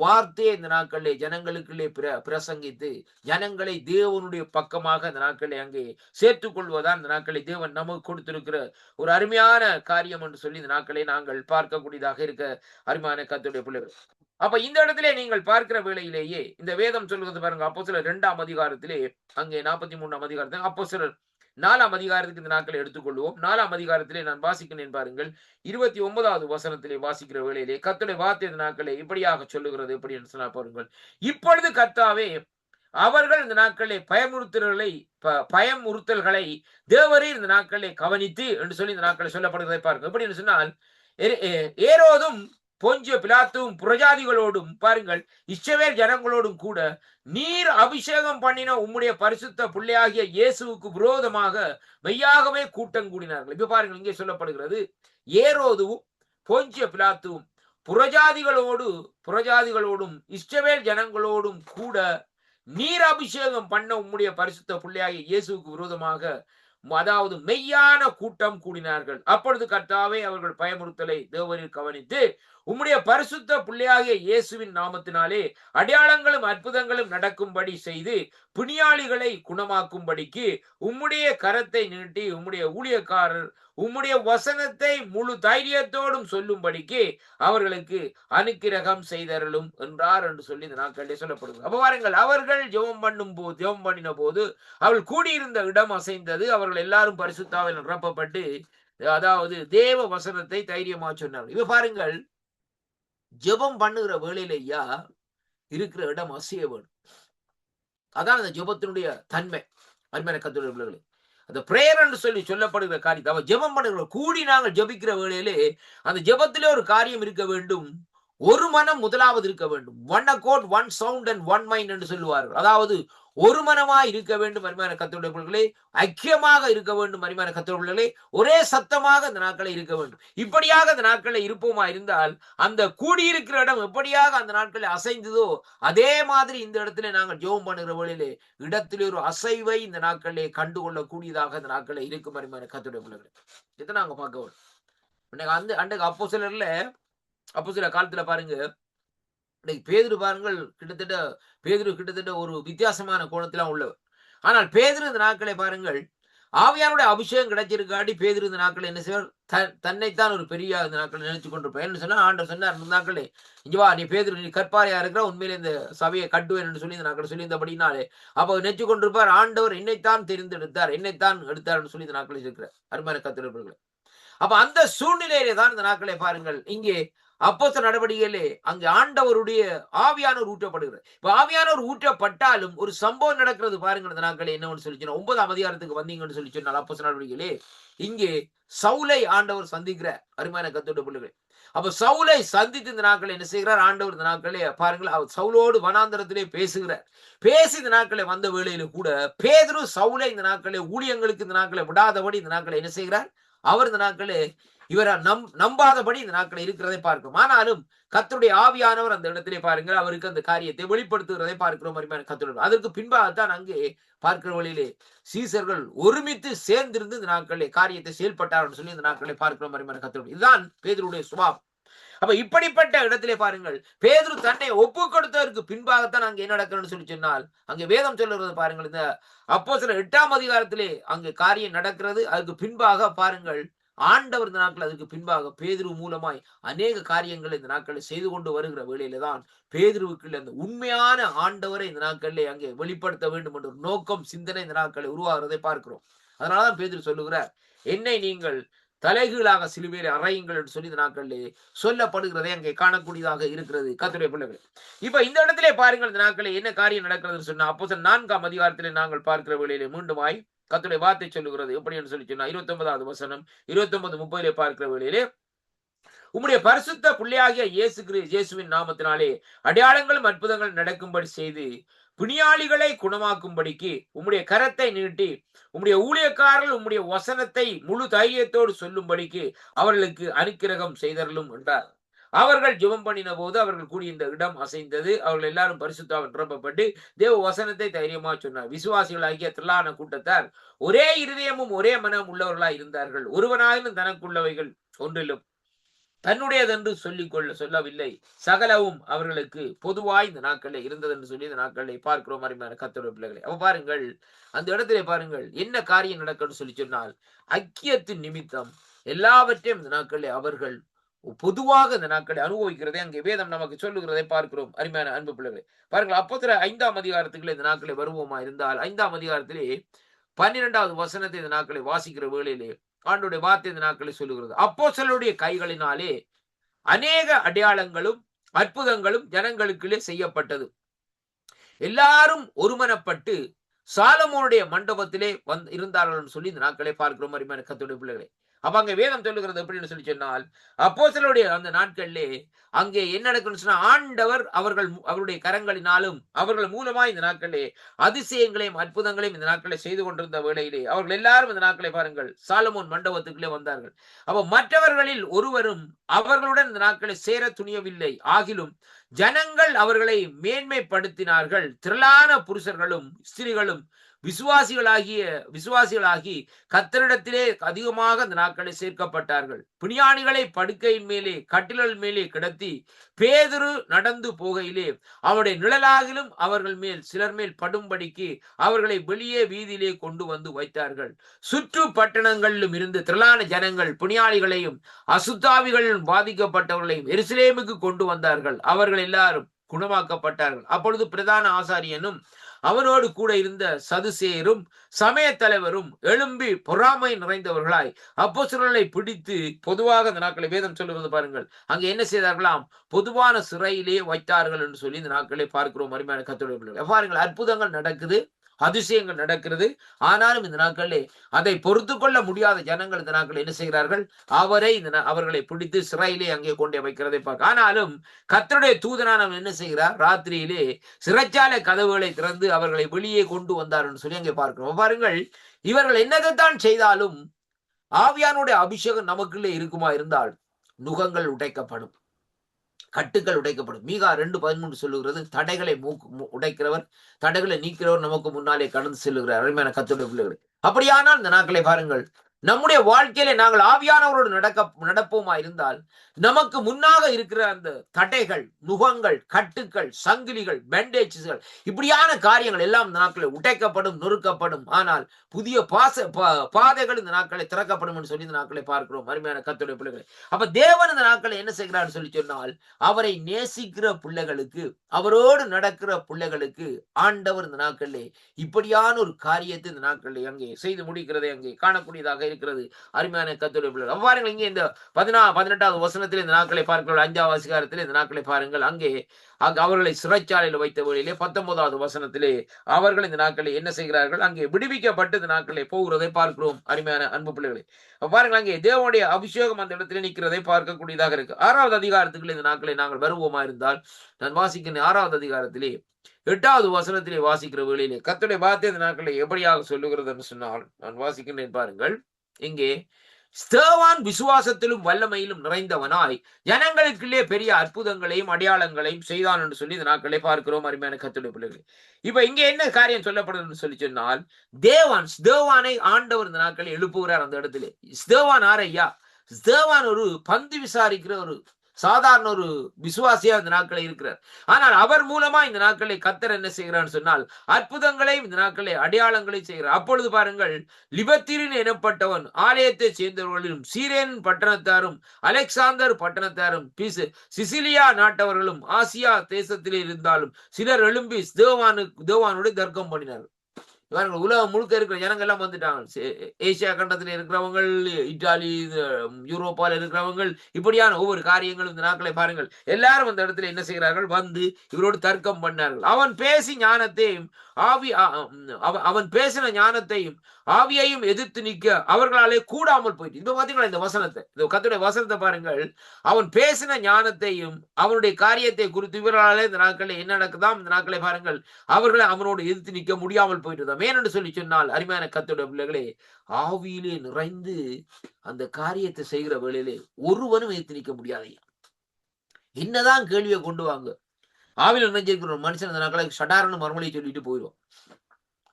வார்த்தையை இந்த நாட்களிலே ஜனங்களுக்குள்ளே பிரசங்கித்து ஜனங்களை தேவனுடைய பக்கமாக இந்த நாட்களை அங்கே சேர்த்துக் கொள்வதான் இந்த நாட்களை தேவன் நமக்கு கொடுத்திருக்கிற ஒரு அருமையான காரியம் என்று சொல்லி இந்த நாட்களை நாங்கள் பார்க்கக்கூடியதாக இருக்க. அருமையான கர்த்தருடைய பிள்ளைகள், அப்ப இந்த இடத்திலே நீங்கள் பார்க்கிற வேளையிலேயே இந்த வேதம் சொல்லுகிறது பாருங்க, அப்போஸ்தலர் 2ஆம் அதிகாரத்திலே அங்கே 43ஆம் அதிகாரத்தில் அப்போஸ்தலர் 4ஆம் அதிகாரத்துக்கு இந்த நாட்களை எடுத்துக்கொள்வோம். 4ஆம் அதிகாரத்திலே நான் வாசிக்கிறேன் பாருங்கள், 29வது வசனத்திலே வாசிக்கிற வேளையிலே கர்த்தருடைய வார்த்தை இந்த நாட்களை இப்படியாக சொல்லுகிறது. எப்படி என்று சொன்னால் பாருங்கள், இப்பொழுது கர்த்தாவே அவர்கள் இந்த நாட்களை பயமுறுத்தல்களை தேவரீர் இந்த நாட்களை கவனித்து என்று சொல்லி இந்த நாட்களை சொல்லப்படுகிறதை பாருங்கள். எப்படி என்று சொன்னால், ஏரோதும் பொஞ்சு பிலாத்தும் புரஜாதிகளோடும் பாருங்கள் இஸ்ரவேல் ஜனங்களோடும் கூட நீர் அபிஷேகம் பண்ணின உம்முடைய பரிசுத்த பிள்ளையாகிய இயேசுவுக்கு விரோதமாக மெய்யாகவே கூட்டம் கூடினார்கள். இப்ப பாருங்கள், இங்கே சொல்லப்படுகிறது, ஏரோதும் பொஞ்சு பிலாத்தும் புரஜாதிகளோடும் இஸ்ரவேல் ஜனங்களோடும் கூட நீர் அபிஷேகம் பண்ண உம்முடைய பரிசுத்த பிள்ளையாகிய இயேசுவுக்கு விரோதமாக, அதாவது மெய்யான கூட்டம் கூடினார்கள். அப்பொழுது கர்த்தாவே அவர்கள் பயமுறுத்தலை தேவரீர் கவனித்து உம்முடைய பரிசுத்த பிள்ளையாகிய இயேசுவின் நாமத்தினாலே அடையாளங்களும் அற்புதங்களும் நடக்கும்படி செய்து பிணியாளிகளை குணமாக்கும்படிக்கு உம்முடைய கரத்தை நீட்டி உம்முடைய ஊழியக்காரர் உம்முடைய வசனத்தை முழு தைரியத்தோடும் சொல்லும்படிக்கு அவர்களுக்கு அனுக்கிரகம் செய்தருளும் என்றார் என்று சொல்லி இந்த நாட்களிலே சொல்லப்படுகிறது. அப்ப பாருங்கள், அவர்கள் ஜெபம் பண்ணின போது அவர்கள் கூடியிருந்த இடம் அசைந்தது. அவர்கள் எல்லாரும் பரிசுத்தாவில் நிரப்பப்பட்டு, அதாவது தேவ வசனத்தை தைரியமா சொன்னார்கள். இப்ப பாருங்கள், ஜெபம் பண்ணுகிற வேளையிலேயா இருக்கிற இடம் அசைய வேண்டும். அதான் அந்த ஜெபத்தினுடைய தன்மை. அருமையான கர்த்தருடைய பிள்ளைகளே, அந்த பிரேயர் என்று சொல்லி சொல்லப்படுகிற காரியத்தை அவன் ஜெபம் பண்ணுகிற கூடி நாங்கள் ஜெபிக்கிற வேளையிலே அந்த ஜெபத்திலே ஒரு காரியம் இருக்க வேண்டும். ஒரு மனம் முதலாவது இருக்க வேண்டும். One accord, one sound and one mind என்று சொல்லுவார்கள். அதாவது ஒரு மனமாய் இருக்க வேண்டும் அருமையான கர்த்தருடைய பிள்ளைகளே, ஐக்கியமாக இருக்க வேண்டும் அருமையான கர்த்தருடைய பிள்ளைகளே, ஒரே சத்தமாக இந்த நாட்களை இருக்க வேண்டும். இப்படியாக அந்த நாட்களை இருப்போமா இருந்தால் அந்த கூடியிருக்கிற இடம் எப்படியாக அந்த நாட்களை அசைந்ததோ அதே மாதிரி இந்த இடத்துல நாங்கள் ஜெபம் பண்ணுகிற வழியிலே இடத்திலே ஒரு அசைவை இந்த நாட்களிலே கண்டுகொள்ளக்கூடியதாக இந்த நாட்களை இருக்கும் அருமையான கர்த்தருடைய பிள்ளைகளே. இதை நாங்க பார்க்க வேண்டும். அன்றைக்கு அப்போ சில காலத்துல பாருங்க, இன்னைக்கு பேதுரு பாருங்கள், கிட்டத்தட்ட ஒரு வித்தியாசமான கோணத்திலாம் உள்ளவர். ஆனால் பேதுரு இந்த நாட்களை பாருங்கள், ஆவியானுடைய அபிஷேகம் கிடைச்சிருக்காட்டி பேதுரு இந்த நாட்களை என்ன செய்வார், தன்னைத்தான் ஒரு பெரிய இந்த நாட்களை நினைச்சு கொண்டிருப்பார். என்ன சொன்னா, ஆண்டவர் சொன்னார், இந்த நாட்களே இங்க வா, நீ பேதுரு, நீ கற்பாரையா இருக்கிற, உண்மையிலே இந்த சபையை கட்டுவேன் என்று சொல்லி இந்த நாட்களை சொல்லியிருந்தபடினாலே அப்ப நினைச்சு கொண்டிருப்பார், ஆண்டவர் என்னைத்தான் தெரிந்தெடுத்தார், என்னைத்தான் எடுத்தார் என்று சொல்லி இந்த நாட்களை இருக்கிறார். அருமையான கர்த்தருடைய. அப்ப அந்த சூழ்நிலையிலே தான் இந்த நாட்களை பாருங்கள், இங்கே அப்போஸ்தலர் நடவடிக்கையிலே அங்கே ஆண்டவருடைய ஆவியானவர் ஊற்றப்படுகிறார். இப்ப ஆவியானவர் ஊற்றப்பட்டாலும் ஒரு சம்பவம் நடக்கிறது பாருங்கள். இந்த நாட்களை என்னன்னு சொல்லி சொன்னா, 9ஆம் அதிகாரத்துக்கு வந்தீங்கன்னு சொல்லி சொன்னால் அப்போஸ்தலர் நடவடிக்கையிலே இங்கே சவுலை ஆண்டவர் சந்திக்கிறார். அருமையான கர்த்தருடைய பிள்ளைகளே, அப்ப சவுலை சந்தித்து இந்த நாட்களை என்ன செய்கிறார் ஆண்டவர்? இந்த நாட்களே பாருங்கள், அவர் சவுலோடு வனாந்தரத்திலே பேசுகிறார். பேசி இந்த நாட்களை வந்த வேளையில கூட பேதுரு சவுலை இந்த நாட்களை ஊழியங்களுக்கு இந்த நாட்களை விடாதபடி இந்த நாட்களை என்ன செய்கிறார்? அவர் இந்த நாட்களே இவரை நம்பாதபடி இந்த நாட்களை இருக்கிறதை பார்க்கிறோம். ஆனாலும் கர்த்தருடைய ஆவியானவர் அந்த இடத்திலே பாருங்கள், அவருக்கு அந்த காரியத்தை வெளிப்படுத்துகிறதை பார்க்கிறோம். கர்த்தருடைய அதற்கு பின்பாகத்தான் அங்கே பார்க்கிற வழியிலே சீசர்கள் ஒருமித்து சேர்ந்திருந்து இந்த நாட்களே காரியத்தை செயல்பட்டார் சொல்லி இந்த நாட்களை பார்க்கிறோம். கர்த்தருடைய இதுதான் பேதுருடைய சுபாவம். அப்ப இப்படிப்பட்ட இடத்திலே பாருங்கள், பேதுரு தன்னை ஒப்பு கொடுத்ததற்கு பின்பாகத்தான் அங்கே என்ன நடக்கிறன்னு சொல்லி சொன்னால், அங்கே வேதம் சொல்லுறது பாருங்கள், இந்த அப்போஸ்தலர் 8ஆம் அதிகாரத்திலே அங்கே காரியம் நடக்கிறது. அதுக்கு பின்பாக பாருங்கள், ஆண்டவர் இந்த நாட்கள் அதுக்கு பின்பாக பேதுரு மூலமாய் அநேக காரியங்களை இந்த நாட்களை செய்து கொண்டு வருகிற வேளையில தான் பேதுருவுக்குள்ள அந்த உண்மையான ஆண்டவரை இந்த நாட்களிலே அங்கே வெளிப்படுத்த வேண்டும் என்ற நோக்கம், சிந்தனை இந்த நாட்களை உருவாகிறதை பார்க்கிறோம். அதனாலதான் பேதுரு சொல்லுகிறார், என்னை நீங்கள் தலைகீழாக சிலுவையிலே அறையுங்கள் என்று சொல்லி இந்த நாட்களிலே சொல்லப்படுகிறதை அங்கே காணக்கூடியதாக இருக்கிறது. கர்த்தருடைய பிள்ளைகளே, இப்ப இந்த இடத்திலே பாருங்கள், இந்த நாட்களில் என்ன காரியம் நடக்கிறதுன்னு சொன்னா, அப்போஸ்தலர் 4ஆம் அதிகாரத்திலே நாங்கள் பார்க்கிற வேளையிலே மீண்டுமாய் கர்த்தருடைய வார்த்தை சொல்லுகிறது. எப்படி என்று சொல்லி சொன்னா, 29வது வசனம் 29-30 பார்க்கிற வேளையிலே, உம்முடைய பரிசுத்த பிள்ளையாகிய இயேசுவின் நாமத்தினாலே அடையாளங்களும் அற்புதங்கள் நடக்கும்படி செய்து பிணியாளிகளை குணமாக்கும்படிக்கு உம்முடைய கரத்தை நீட்டி உம்முடைய ஊழியக்காரர்கள் உம்முடைய வசனத்தை முழு தைரியத்தோடு சொல்லும்படிக்கு அவர்களுக்கு அனுக்கிரகம் செய்தருளும் என்றார். அவர்கள் ஜெபம் பண்ணின போது அவர்கள் கூடிய இந்த இடம் அசைந்தது. அவர்கள் எல்லாரும் பரிசுத்தாவில் நிரப்பப்பட்டு தேவ வசனத்தை தைரியமா சொன்னார். விசுவாசிகளாகிய திரளான கூட்டத்தார் ஒரே இருதயமும் ஒரே மனம் உள்ளவர்களாய் இருந்தார்கள். ஒருவனாயிலும் தனக்குள்ளவைகள் ஒன்றிலும் தன்னுடையதென்று சொல்லவில்லை, சகலவும் அவர்களுக்கு பொதுவாய் இந்த நாட்களில் இருந்தது என்று சொல்லி இந்த நாட்களை பார்க்கிறோம். அருமையான கர்த்தருடைய பிள்ளைகளை, அப்ப பாருங்கள், அந்த இடத்திலே பாருங்கள் என்ன காரியம் நடக்கும்னு சொல்லி சொன்னால், ஐக்கியத்தின் நிமித்தம் எல்லாவற்றையும் இந்த நாட்களில் அவர்கள் பொதுவாக இந்த நாட்களை அனுபவிக்கிறதை அங்கே வேதம் நமக்கு சொல்லுகிறதை பார்க்கிறோம். அருமையான அன்பு பிள்ளைகளை பாருங்கள், அப்போஸ்தலர் 5ஆம் அதிகாரத்துக்குள்ள இந்த நாட்களை வருவோமா இருந்தால் 5ஆம் அதிகாரத்திலே 12வது வசனத்தை இந்த நாட்களை வாசிக்கிற வேளையிலே ஆண்டவருடைய வார்த்தை இந்த நாட்களை சொல்லுகிறது. அப்போஸ்தலருடைய கைகளினாலே அநேக அடையாளங்களும் அற்புதங்களும் ஜனங்களுக்குள்ளே செய்யப்பட்டது. எல்லாரும் ஒருமனப்பட்டு சாலமோனுடைய மண்டபத்திலே இருந்தார்கள் சொல்லி இந்த நாட்களை பார்க்கிறோம். அருமையான கர்த்தருடைய பிள்ளைகளை, அப்ப அங்க வேதம் சொல்லுகிறது எப்படின்னு சொல்லி சொன்னால், அப்போஸ்தலருடைய அந்த நாட்களிலே அங்கே என்ன நடக்குன்னு சொன்னா, ஆண்டவர் அவருடைய கரங்களினாலும் அவர்கள் மூலமாய் இந்த நாட்களிலே அதிசயங்களையும் அற்புதங்களையும் இந்த நாட்களை செய்து கொண்டிருந்த வேளையிலே அவர்கள் எல்லாரும் இந்த நாட்களை பாருங்கள் சாலமோன் மண்டபத்துக்குள்ளே வந்தார்கள். அப்ப மற்றவர்களில் ஒருவரும் அவர்களுடன் இந்த நாட்களை சேர துணியவில்லை. ஆகிலும் ஜனங்கள் அவர்களை மேன்மைப்படுத்தினார்கள். திரளான புருஷர்களும் ஸ்திரீகளும் விசுவாசிகளாகி கர்த்தரிடத்திலே அதிகமாக அந்த நாட்களை சேர்க்கப்பட்டார்கள். பிணியாணிகளை படுக்கையின் மேலே கட்டில்கள் மேலே கிடத்தி பேதுரு நடந்து போகையிலே அவருடைய நிழலாகிலும் அவர்கள் மேல் சிலர் மேல் படும்படிக்கு அவர்களை வெளியே வீதியிலே கொண்டு வந்து வைத்தார்கள். சுற்று பட்டணங்களிலும் இருந்து திரளான ஜனங்கள் பிணியாளிகளையும் அசுத்தாவிகளிலும் பாதிக்கப்பட்டவர்களையும் எருசலேமுக்கு கொண்டு வந்தார்கள். அவர்கள் எல்லாரும் குணமாக்கப்பட்டார்கள். அப்பொழுது பிரதான ஆசாரியனும் அவனோடு கூட இருந்த சதுசேயரும் சமய தலைவரும் எழும்பி பொறாமை நிறைந்தவர்களாய் அப்போஸ்தலர்களை பிடித்து பொதுவாக இந்த நாட்களை வேதம் சொல்லுவது பாருங்கள், அங்க என்ன செய்தார்களாம், பொதுவான சிறையிலே வைத்தார்கள் என்று சொல்லி இந்த நாட்களை பார்க்கிறோம். அருமையான கர்த்தருடைய பிள்ளைகளே, பாருங்கள், அற்புதங்கள் நடக்குது, அதிசயங்கள் நடக்கிறது. ஆனாலும் இந்த நாட்களிலே அதை பொறுத்து கொள்ள முடியாத ஜனங்கள் இந்த நாட்கள் என்ன செய்கிறார்கள், அவர்களை பிடித்து சிறையிலே அங்கே கொண்டே வைக்கிறதை பார்க்க. ஆனாலும் கர்த்தருடைய தூதனானவன் என்ன செய்கிறார், ராத்திரியிலே சிறைச்சாலை கதவுகளை திறந்து அவர்களை வெளியே கொண்டு வந்தார் என்று சொல்லி அங்கே பார்க்கிறோம். பாருங்கள், இவர்கள் என்னதைத்தான் செய்தாலும் ஆவியானுடைய அபிஷேகம் நமக்குள்ளே இருக்குமா இருந்தால் நுகங்கள் உடைக்கப்படும், கட்டுக்கள் உடைக்கப்படும். மீகா 2:13 சொல்லுகிறது, தடைகளை உடைக்கிறவர், தடைகளை நீக்கிறவர் நமக்கு முன்னாலே கடந்து செல்லுகிறார். அருமையான கர்த்தருடைய பிள்ளைகளே, அப்படியானால் இந்த நாட்களை பாருங்கள், நம்முடைய வாழ்க்கையில நாங்கள் ஆவியானவரோடு நடப்போமா இருந்தால் நமக்கு முன்னாக இருக்கிற அந்த தடைகள், நுகங்கள், கட்டுக்கள், சங்கிலிகள், பேண்டேஜ்கள், இப்படியான காரியங்கள் எல்லாம் இந்த நாட்களில் உடைக்கப்படும், நொறுக்கப்படும். ஆனால் புதிய பாதைகள் இந்த நாட்களை திறக்கப்படும் என்று சொல்லி இந்த நாட்களை பார்க்கிறோம். அருமையான கர்த்தருடைய பிள்ளைகளை, அப்ப தேவன் இந்த நாட்களை என்ன செய்கிறார் சொல்லி சொன்னால், அவரை நேசிக்கிற பிள்ளைகளுக்கு, அவரோடு நடக்கிற பிள்ளைகளுக்கு ஆண்டவர் இந்த நாட்களிலே இப்படியான ஒரு காரியத்தை இந்த நாட்களில் அங்கே செய்து முடிக்கிறதை அங்கே காணக்கூடியதாக இருக்கிறது. அருமையான கர்த்தருடைய பிள்ளைகள், அவ்வாறு இங்கே இந்த 18வது வசனத்தில் இந்த நாட்களை பார்க்கிறோம். 5வது அதிகாரத்தில் இந்த நாட்களை பாருங்கள், அங்கே அவர்களை சிறைச்சாலையில் வைத்த வேளையிலே 19வது வசனத்திலே அவர்கள் இந்த நாட்களை என்ன செய்கிறார்கள், அங்கே விடுவிக்கப்பட்டு இந்த நாட்களை போகிறதை பார்க்கிறோம். அருமையான அன்பு பிள்ளைகளை, பாருங்கள், அங்கே தேவனுடைய அபிஷேகம் அந்த இடத்துல நிற்கிறதை பார்க்கக்கூடியதாக இருக்கு. 6வது அதிகாரத்துக்குள்ள இந்த நாட்களை நாங்கள் வருவோமா இருந்தால், நான் வாசிக்கிற 6வது அதிகாரத்திலே 8வது வசனத்திலே வாசிக்கிற வேளையிலே கர்த்தருடைய வார்த்தை இந்த நாட்களை எப்படியாக சொல்லுகிறது என்று சொன்னால், நான் வாசிக்கின்றேன் பாருங்கள். இங்கே ஸ்தேவான் விசுவாசத்திலும் வல்லமையிலும் நிறைந்தவனாய் ஜனங்களுக்குள்ளே பெரிய அற்புதங்களையும் அடையாளங்களையும் செய்தான் என்று சொல்லி இந்த நாட்களை பார்க்கிறோம். அருமையான கர்த்தருடைய பிள்ளைகளே, இப்ப இங்க என்ன காரியம் சொல்லப்படுதுன்னு சொல்லி சொன்னால், ஸ்தேவானை ஆண்டவர் இந்த நாட்களை எழுப்புகிறார். அந்த இடத்துல ஸ்தேவான் ஆரையா, ஸ்தேவான் ஒரு பந்து விசாரிக்கிற ஒரு சாதாரண ஒரு விசுவாசியா இந்த நாட்களை இருக்கிறார். ஆனால் அவர் மூலமா இந்த நாட்களை கர்த்தர் என்ன செய்கிறான்னு சொன்னால், அற்புதங்களையும் இந்த நாட்களை அடையாளங்களையும் செய்கிறார். அப்பொழுது பாருங்கள், லிபர்தீன் எனப்பட்டவன் ஆலயத்தை சேர்ந்தவர்களும் சீரேன் பட்டணத்தாரும் அலெக்சாந்தர் பட்டணத்தாரும் சிசிலியா நாட்டவர்களும் ஆசியா தேசத்திலே இருந்தாலும் சிலர் எழும்பி தேவானோடு தர்க்கம் பண்ணினார்கள். உலகம் முழுக்க இருக்கிற ஜனங்கள் எல்லாம் வந்துட்டாங்க. ஏசியா கண்டத்தில் இருக்கிறவங்க, இத்தாலி, யூரோப்பால இருக்கிறவங்க, இப்படியான ஒவ்வொரு காரியங்களும் இந்த நாட்களை பாருங்கள், எல்லாரும் அந்த இடத்துல என்ன செய்கிறார்கள், வந்து இவரோடு தர்க்கம் பண்ணார்கள். அவன் பேசின ஞானத்தையும் ஆவியையும் எதிர்த்து நிற்க அவர்களாலே கூடாமல் போயிட்டு. இப்ப பாத்தீங்களா இந்த வசனத்தை, இந்த கர்த்தருடைய வசனத்தை பாருங்கள். அவன் பேசின ஞானத்தையும் அவனுடைய காரியத்தை குறித்து இவர்களாலே இந்த நாட்களை என்ன நடக்குதாம், இந்த நாட்களை பாருங்கள், அவர்களை அவனோடு எதிர்த்து நிற்க முடியாமல் போயிட்டு. ஏனென்று சொல்லி சொன்னால், அருமையான கர்த்தருடைய பிள்ளைகளே, ஆவியிலே நிறைந்து அந்த காரியத்தை செய்கிற வேளையிலே ஒருவனும் எதிர்த்து நிற்க முடியாதையா. என்னதான் கேள்வியை கொண்டு வாங்க, ஆவியில் நினைஞ்சிருக்கிற ஒரு மனுஷன் அந்த நாட்களை சடாரன்னு மறுமொழியை சொல்லிட்டு போயிடுவான்,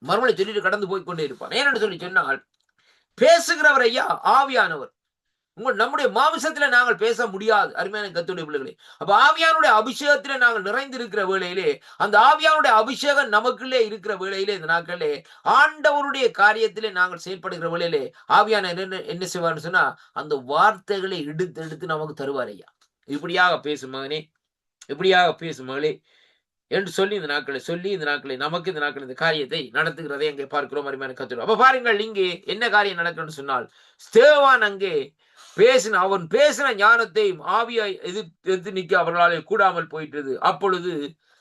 மறுமொழி சொல்லிட்டு கடந்து போய்கொண்டே இருப்பான். ஏனென்று சொல்லி சொன்னால், பேசுகிறவர் ஐயா ஆவியானவர். நம்முடைய மாமிசத்துல நாங்கள் பேச முடியாது. அருமையான கர்த்தருடைய பிள்ளைகளே, அப்ப ஆவியானுடைய அபிஷேகத்திலே நாங்கள் நிறைந்திருக்கிற வேளையிலே, அந்த ஆவியானுடைய அபிஷேகம் நமக்குள்ளே இருக்கிற வேளையிலே, இந்த நாட்களிலே ஆண்டவருடைய காரியத்திலே நாங்கள் செயல்படுகிற வேளையிலே ஆவியான என்ன செய்வார்னு சொன்னா, அந்த வார்த்தைகளை எடுத்து நமக்கு தருவார். ஐயா, இப்படியாக பேசும் மகனே, இப்படியாக பேசும் மகளே என்று சொல்லி இந்த நாட்களை நமக்கு இந்த நாட்கள் இந்த காரியத்தை நடத்துகிறதை அங்கே பார்க்கிறோம். அருமையான கர்த்தர், அப்ப பாருங்கள், இங்கே என்ன காரியம் நடக்குன்னு சொன்னால், ஸ்தேவான் அங்கே அவன் பேசின ஞானத்தையும் ஆவியாய் எதிர்த்து நிற்க அவர்களாலே கூடாமல் போயிட்டது. அப்பொழுது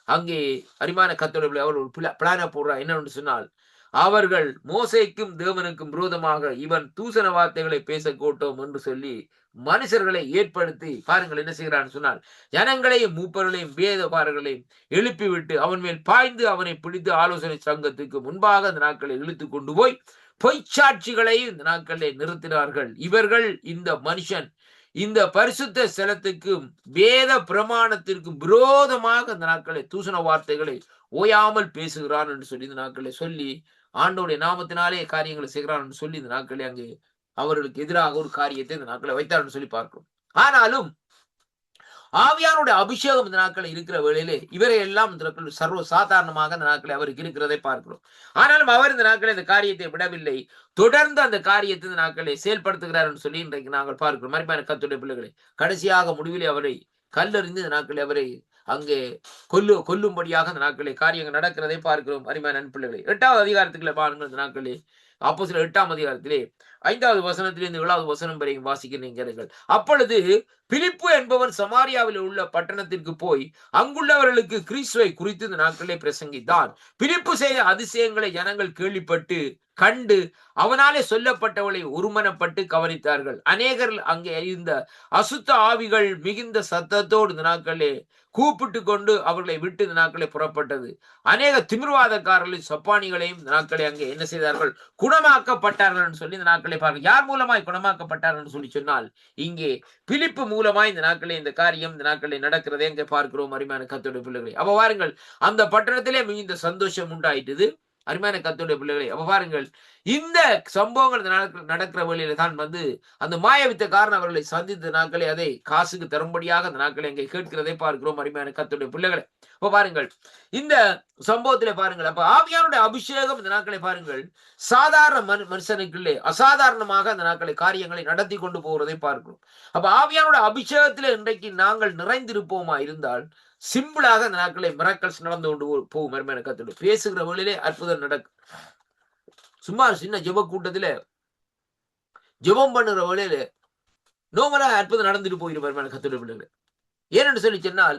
அங்கே அருமையான கர்த்தருடைய அவர் ஒரு பிளான போடுறா. என்னன்னு சொன்னால், அவர்கள் மோசேக்கும் தேவனுக்கும் விரோதமாக இவன் தூசண வார்த்தைகளை பேசக்கூட்டோம் என்று சொல்லி மனுஷர்களை ஏற்படுத்தி பாருங்கள் என்ன செய்கிறான்னு சொன்னால், ஜனங்களையும் மூப்பர்களையும் வேதபாரர்களையும் எழுப்பிவிட்டு அவன் மேல் பாய்ந்து அவனை பிடித்து ஆலோசனை சங்கத்துக்கு முன்பாக அந்த நாட்களை இழுத்து கொண்டு போய் பொய்ச்சாட்சிகளை இந்த நாட்களை நிறுத்தினார்கள். இவர்கள் இந்த மனுஷன் இந்த பரிசுத்த ஸ்தலத்துக்கும் வேத பிரமாணத்திற்கும் விரோதமாக இந்த நாட்களை தூசண வார்த்தைகளை ஓயாமல் பேசுகிறான் என்று சொல்லி இந்த நாட்களை சொல்லி ஆண்டோடைய நாமத்தினாலே காரியங்களை செய்கிறான்னு சொல்லி இந்த நாட்களே அங்கே அவர்களுக்கு எதிராக ஒரு காரியத்தை இந்த நாட்களை வைத்தார்னு சொல்லி பார்க்கிறோம். ஆனாலும் ஆவியானுடைய அபிஷேகம் இந்த நாட்கள் இருக்கிற வேளையிலே இவரை எல்லாம் இந்த நாட்கள் சர்வ சாதாரணமாக இந்த நாட்களை அவருக்கு இருக்கிறதை பார்க்கிறோம். ஆனாலும் அவர் இந்த நாட்களை இந்த காரியத்தை விடவில்லை, தொடர்ந்து அந்த காரியத்தை இந்த நாட்களை செயல்படுத்துகிறார் என்று சொல்லி இன்றைக்கு நாங்கள் பார்க்கிறோம். மரிப்பான கர்த்தருடைய பிள்ளைகளை கடைசியாக முடிவிலே அவரை கல்லறிந்து இந்த நாட்களை அவரை அங்கே கொல்லும்படியாக அந்த நாட்களே காரியங்கள் நடக்கிறதை பார்க்கிறோம். அருமையான நண்பிள்ளைகளை 8வது அதிகாரத்துக்குள்ள பாருங்கள். இந்த நாட்களே அப்போஸ்தலர் 8ஆம் அதிகாரத்திலே 5வது வசனத்திலிருந்து 7வது வசனம் வரையும் வாசிக்கிறீர்கள். அப்பொழுது பிலிப்பு என்பவன் சமாரியாவில் உள்ள பட்டணத்திற்கு போய் அங்குள்ளவர்களுக்கு கிறிஸ்துவை குறித்து இந்த நாட்களே பிரசங்கித்தான். பிலிப்பு செய்த அதிசயங்களை ஜனங்கள் கேள்விப்பட்டு கண்டு அவனாலே சொல்லப்பட்டவளை ஒருமனப்பட்டு கவனித்தார்கள். அநேகர் அங்கே இருந்த அசுத்த ஆவிகள் மிகுந்த சத்தத்தோடு இந்த நாட்களே கூப்பிட்டு கொண்டு அவர்களை விட்டு இந்த நாட்களை புறப்பட்டது. அநேக திமிர்வாதக்காரர்களையும் சப்பானிகளையும் இந்த நாட்களை அங்கே என்ன செய்தார்கள்? குணமாக்கப்பட்டார்கள் என்று சொல்லி இந்த நாட்களை பாருங்கள். யார் மூலமாய் குணமாக்கப்பட்டார்கள் என்று சொல்லி சொன்னால் இங்கே பிலிப்பு மூலமாய் இந்த நாட்களே இந்த காரியம் இந்த நாட்களை நடக்கிறதே இங்கே பார்க்கிறோம். அருமையான கர்த்தருடைய பிள்ளைகளை அப்ப பாருங்கள், அந்த பட்டணத்திலே மிகுந்த சந்தோஷம் உண்டாயிட்டது. அருமையான கர்த்தருடைய பிள்ளைகளை அப்ப பாருங்கள், இந்த சம்பவங்கள் நடக்கிற வழியில தான் அந்த மாயவித்தக்காரன் அவர்களை சந்தித்த நாட்களை அதை காசுக்கு தரும்படியாக அந்த நாட்களை அங்கே கேட்கிறதை பார்க்கிறோம். அருமையான கர்த்தருடைய பிள்ளைகளை அப்ப பாருங்கள், இந்த சம்பவத்திலே பாருங்கள், அப்ப ஆவியானுடைய அபிஷேகம் இந்த நாட்களை பாருங்கள் சாதாரண மனுஷனுக்குள்ளே அசாதாரணமாக அந்த நாட்களை காரியங்களை நடத்தி கொண்டு போகிறதை பார்க்கிறோம். அப்ப ஆவியானுடைய அபிஷேகத்திலே இன்றைக்கு நாங்கள் நிறைந்திருப்போமா இருந்தால் சிம்பிளாக அந்த நாட்களை மிராக்கிள்ஸ் நடந்து கொண்டு போகும். அருமையான கர்த்தருடைய பேசுகிற வழியிலே அற்புதம் நடக்கும். சும்மா சின்ன ஜெப கூட்டத்திலே ஜெபம் பண்ணுகிற வழியில நோமலாக அற்புதம் நடந்துட்டு போயிடும். அருமையான கர்த்தருடைய பிள்ளைகளே, ஏனென்று சொல்லி சொன்னால்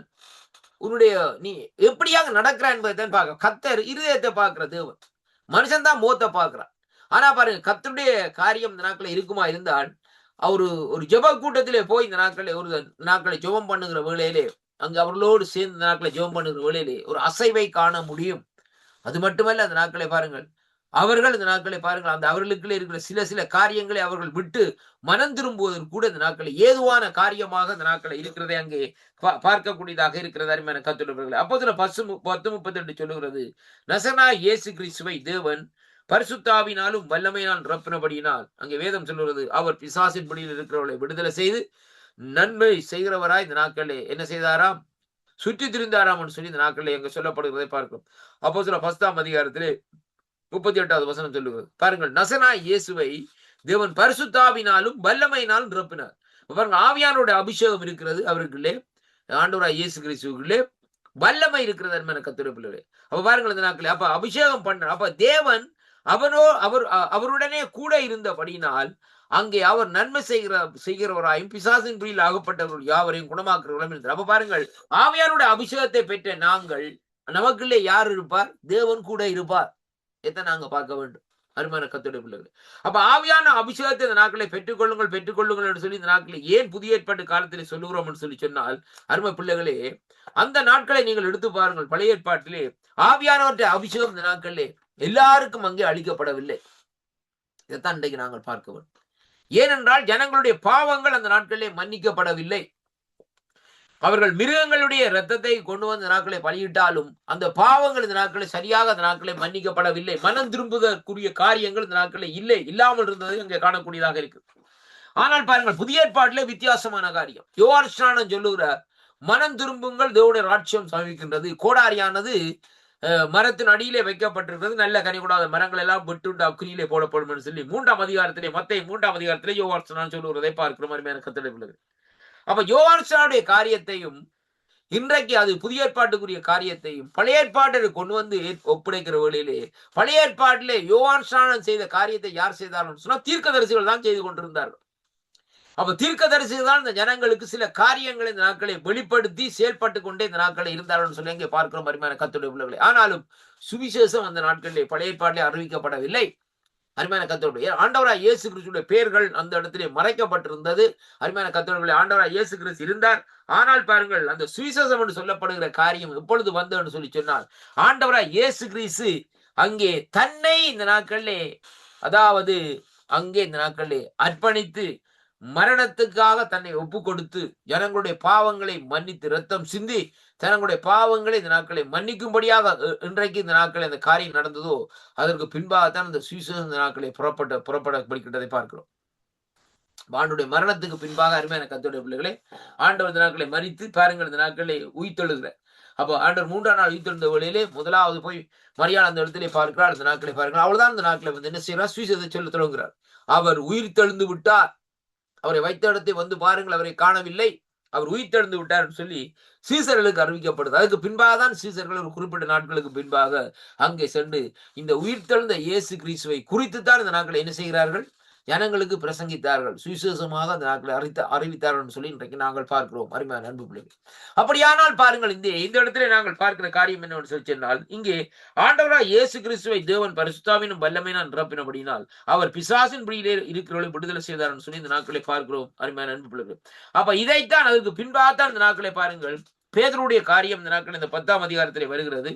உன்னுடைய நீ எப்படியாக நடக்கிறா என்பதை தான் பார்க்க. கர்த்தர் இருதயத்தை பார்க்கிற தேவன், மனுஷன் தான் முகத்தை பார்க்கிறான். ஆனா பாருங்க, கர்த்தருடைய காரியம் இந்த நாட்களை இருக்குமா இருந்தால் அவரு ஒரு ஜெப கூட்டத்திலே போய் இந்த நாட்களை ஜெபம் பண்ணுகிற வேளையிலே அங்கு அவர்களோடு சேர்ந்து இந்த நாட்களை ஜெபம் பண்ணுகிற வேளையிலே ஒரு அசைவை காண முடியும். அது மட்டுமல்ல, அந்த நாட்களை பாருங்கள், அவர்கள் இந்த நாட்களை பாருங்கள், அந்த அவர்களுக்குள்ளே இருக்கிற சில காரியங்களை அவர்கள் விட்டு மனம் திரும்புவதற்கு கூட இந்த நாட்களை ஏதுவான காரியமாக இந்த நாட்களை இருக்கிறதை அங்கே பார்க்கக்கூடியதாக இருக்கிறது. அருமையான கர்த்தருடைய அப்போதுல 10:38 சொல்லுகிறது, நசரேயனாகிய இயேசு கிறிஸ்துவை தேவன் பரிசுத்தாவினாலும் வல்லமையினால் நிரப்பினபடியினால் அங்கே வேதம் சொல்லுகிறது, அவர் பிசாசின் பிடியில் இருக்கிறவர்களை விடுதலை செய்து நன்மை செய்கிறவராய் இந்த நாட்களே என்ன செய்தாராம்? சுற்றி திரிந்தாராம் என்று சொல்லி இந்த நாட்களில் எங்க சொல்லப்படுகிறதை பார்க்கிறோம். அப்போஸ்தலர் 10ஆம் அதிகாரத்திலே 38வது வசனம் சொல்லுகிறது பாருங்கள், நசரேயனாகிய இயேசுவை தேவன் பரிசுத்தாவினாலும் வல்லமையினாலும் நிரப்பினார். பாருங்க, ஆவியானுடைய அபிஷேகம் இருக்கிறது அவருக்குள்ளே, ஆண்டவராகிய இயேசு கிறிஸ்துவுக்குள்ளே வல்லமை இருக்கிறது. அருமையான கர்த்தருடைய பிள்ளைகளே, அப்ப பாருங்கள் இந்த நாட்களே அப்ப அபிஷேகம் பண்ண அப்ப தேவன் அவருடனே கூட இருந்தபடியினால் அங்கே அவர் நன்மை செய்கிறவராயும் பிசாசின் பிடியில் ஆகப்பட்டவர்கள் யாவரையும் குணமாக்குறவர்களும் இருந்தார். அப்ப பாருங்கள், ஆவியானுடைய அபிஷேகத்தை பெற்ற நாங்கள் நமக்குள்ளே யார் இருப்பார்? தேவன் கூட இருப்பார். எதை நாங்க பார்க்க வேண்டும். அருமையான கர்த்தருடைய பிள்ளைகளே, அப்ப ஆவியான அபிஷேகத்தை இந்த நாட்களை பெற்றுக்கொள்ளுங்கள் என்று சொல்லி இந்த நாட்களை ஏன் புதிய ஏற்பாட்டு காலத்திலே சொல்லுகிறோம் என்று சொல்லி சொன்னால், அருமை பிள்ளைகளே, அந்த நாட்களை நீங்கள் எடுத்து பாருங்கள். பழைய ஏற்பாட்டிலே ஆவியானவற்றை அபிஷேகம் இந்த நாட்களிலே எல்லாருக்கும் அங்கே அளிக்கப்படவில்லை. இதைத்தான் இன்றைக்கு நாங்கள் பார்க்க வேண்டும். ஏனென்றால் ஜனங்களுடைய பாவங்கள் அந்த நாட்களிலே மன்னிக்கப்படவில்லை. அவர்கள் மிருகங்களுடைய இரத்தத்தை கொண்டு வந்த நாட்களை பலியிட்டாலும் அந்த பாவங்கள் இந்த நாட்களை சரியாக அந்த நாட்களை மன்னிக்கப்படவில்லை. மனம் திரும்புவதற்குரிய காரியங்கள் இந்த நாட்களை இல்லாமல் இருந்தது அங்கே காணக்கூடியதாக இருக்கு. ஆனால் பாருங்கள், புதிய ஏற்பாட்டிலே வித்தியாசமான காரியம். யோவான் ஸ்நானன் சொல்லுகிறார், மனம் திரும்புங்கள், தேவனுடைய ராஜ்யம் சமீபிக்கின்றது. கோடாரியானது மரத்தின் அடியிலே வைக்கப்பட்டிருக்கிறது, நல்ல கனி கூடாத மரங்கள் எல்லாம் விட்டு அக்கினியிலே போடப்படும் என்று சொல்லி மத்திய 3ஆம் அதிகாரத்திலே யோவான் ஸ்நானன் சொல்லுகிறதை பார்க்கிறோம். அருமையான கர்த்தருடைய பிள்ளைகளே, அப்ப யோவான் ஸ்நானனுடைய காரியத்தையும் இன்றைக்கு அது புதிய ஏற்பாட்டுக்குரிய காரியத்தையும் பழைய ஏற்பாட்டை கொண்டு வந்து ஒப்படைக்கிற வேளையிலே, பழைய ஏற்பாட்டிலே யோவான் ஸ்நானன் செய்த காரியத்தை யார் செய்தார்கள் சொன்னா தீர்க்கதரிசிகள் தான் செய்து கொண்டிருந்தார்கள். அப்ப தீர்க்கதரிசிகள் தான் இந்த ஜனங்களுக்கு சில காரியங்களை இந்த நாட்களை வெளிப்படுத்தி செயல்பட்டு கொண்டே இந்த நாட்களை இருந்தார்கள் சொல்லி இங்கே பார்க்கிறோம். அருமையான கர்த்தருடைய பிள்ளைகளே, ஆனாலும் சுவிசேஷம் அந்த நாட்களிலே பழைய ஏற்பாட்டிலே அறிவிக்கப்படவில்லை. அருமையான கர்த்தருடைய ஆண்டவராய் இயேசு கிறிஸ்துடைய பெயர்கள் அந்த இடத்திலே மறைக்கப்பட்டிருந்தது. அருமையான கர்த்தருடைய ஆண்டவராய் இயேசு கிறிஸ்து இருந்தார். ஆனால் பாருங்கள், அந்த சுவிசேஷம் என்று சொல்லப்படுகிற காரியம் எப்பொழுது வந்தது சொல்லி சொன்னால், ஆண்டவராய் இயேசு கிறிஸ்து அங்கே தன்னை இந்த நாட்களிலே அதாவது அங்கே இந்த நாட்களிலே அர்ப்பணித்து மரணத்துக்காக தன்னை ஒப்பு கொடுத்து ஜனங்களுடைய பாவங்களை மன்னித்து ரத்தம் சிந்தி ஜனங்களுடைய பாவங்களை இந்த நாட்களை மன்னிக்கும்படியாக இன்றைக்கு இந்த நாட்களில் அந்த காரியம் நடந்ததோ அதற்கு பின்பாகத்தான் இந்த சுவிசேஷம் இந்த நாட்களை புறப்படப்படுகின்றதை பார்க்கிறோம். ஆண்டுடைய மரணத்துக்கு பின்பாக அருமையான கர்த்தருடைய பிள்ளைகளே, ஆண்டவர் இந்த நாட்களை மறித்து பாருங்கள் இந்த நாட்களை உயிர்த்தெழுகிற. அப்போ ஆண்டவர் 3ஆம் நாள் உயிர்த்தெழுந்த வேளையிலே முதலாவது போய் மரியாள் அந்த இடத்திலே பார்க்கிறார். அந்த நாட்களை பாருங்கள். அவள்தான் இந்த நாட்களை வந்து என்ன செய்யறார்? சுவிசேஷத்தை சொல்ல தொடங்குகிறார். அவர் உயிர்த்தெழுந்து விட்டார், அவரை வைத்த இடத்தை வந்து பாருங்கள், அவரை காணவில்லை, அவர் உயிர்த்தெழுந்து விட்டார் சொல்லி சீசர்களுக்கு அறிவிக்கப்படுது. அதுக்கு பின்பாக தான் சீசர்கள் ஒரு குறிப்பிட்ட நாட்களுக்கு பின்பாக அங்கே சென்று இந்த உயிர்த்தெழுந்த இயேசு கிறிஸ்துவை குறித்துத்தான் இந்த நாட்களை என்ன செய்கிறார்கள்? ஜனங்களுக்கு பிரசங்கித்தார்கள், சுவிசேஷமாக அந்த நாட்களை அறிவித்தார்கள் சொல்லி இன்றைக்கு நாங்கள் பார்க்கிறோம். அருமையான அன்பு பிள்ளைகள், அப்படியானால் பாருங்கள் இந்த இடத்துல நாங்கள் பார்க்கிற காரியம் என்னவென்று சொல்லி சொன்னால், இங்கே ஆண்டவராய் இயேசு கிறிஸ்துவை தேவன் பரிசுத்தாவினும் வல்லமையினால் நிரப்பினபடினால் அவர் பிசாசின் பிடியிலே இருக்கிறவர்களை விடுதலை செய்தார் சொல்லி இந்த நாட்களை பார்க்கிறோம். அருமையான அன்பு பிள்ளைகள், அப்ப இதைத்தான் அதுக்கு பின்பாகத்தான் இந்த நாட்களை பாருங்கள் பேதுருடைய காரியம் இந்த நாட்கள் இந்த 10ஆம் அதிகாரத்திலே வருகிறது.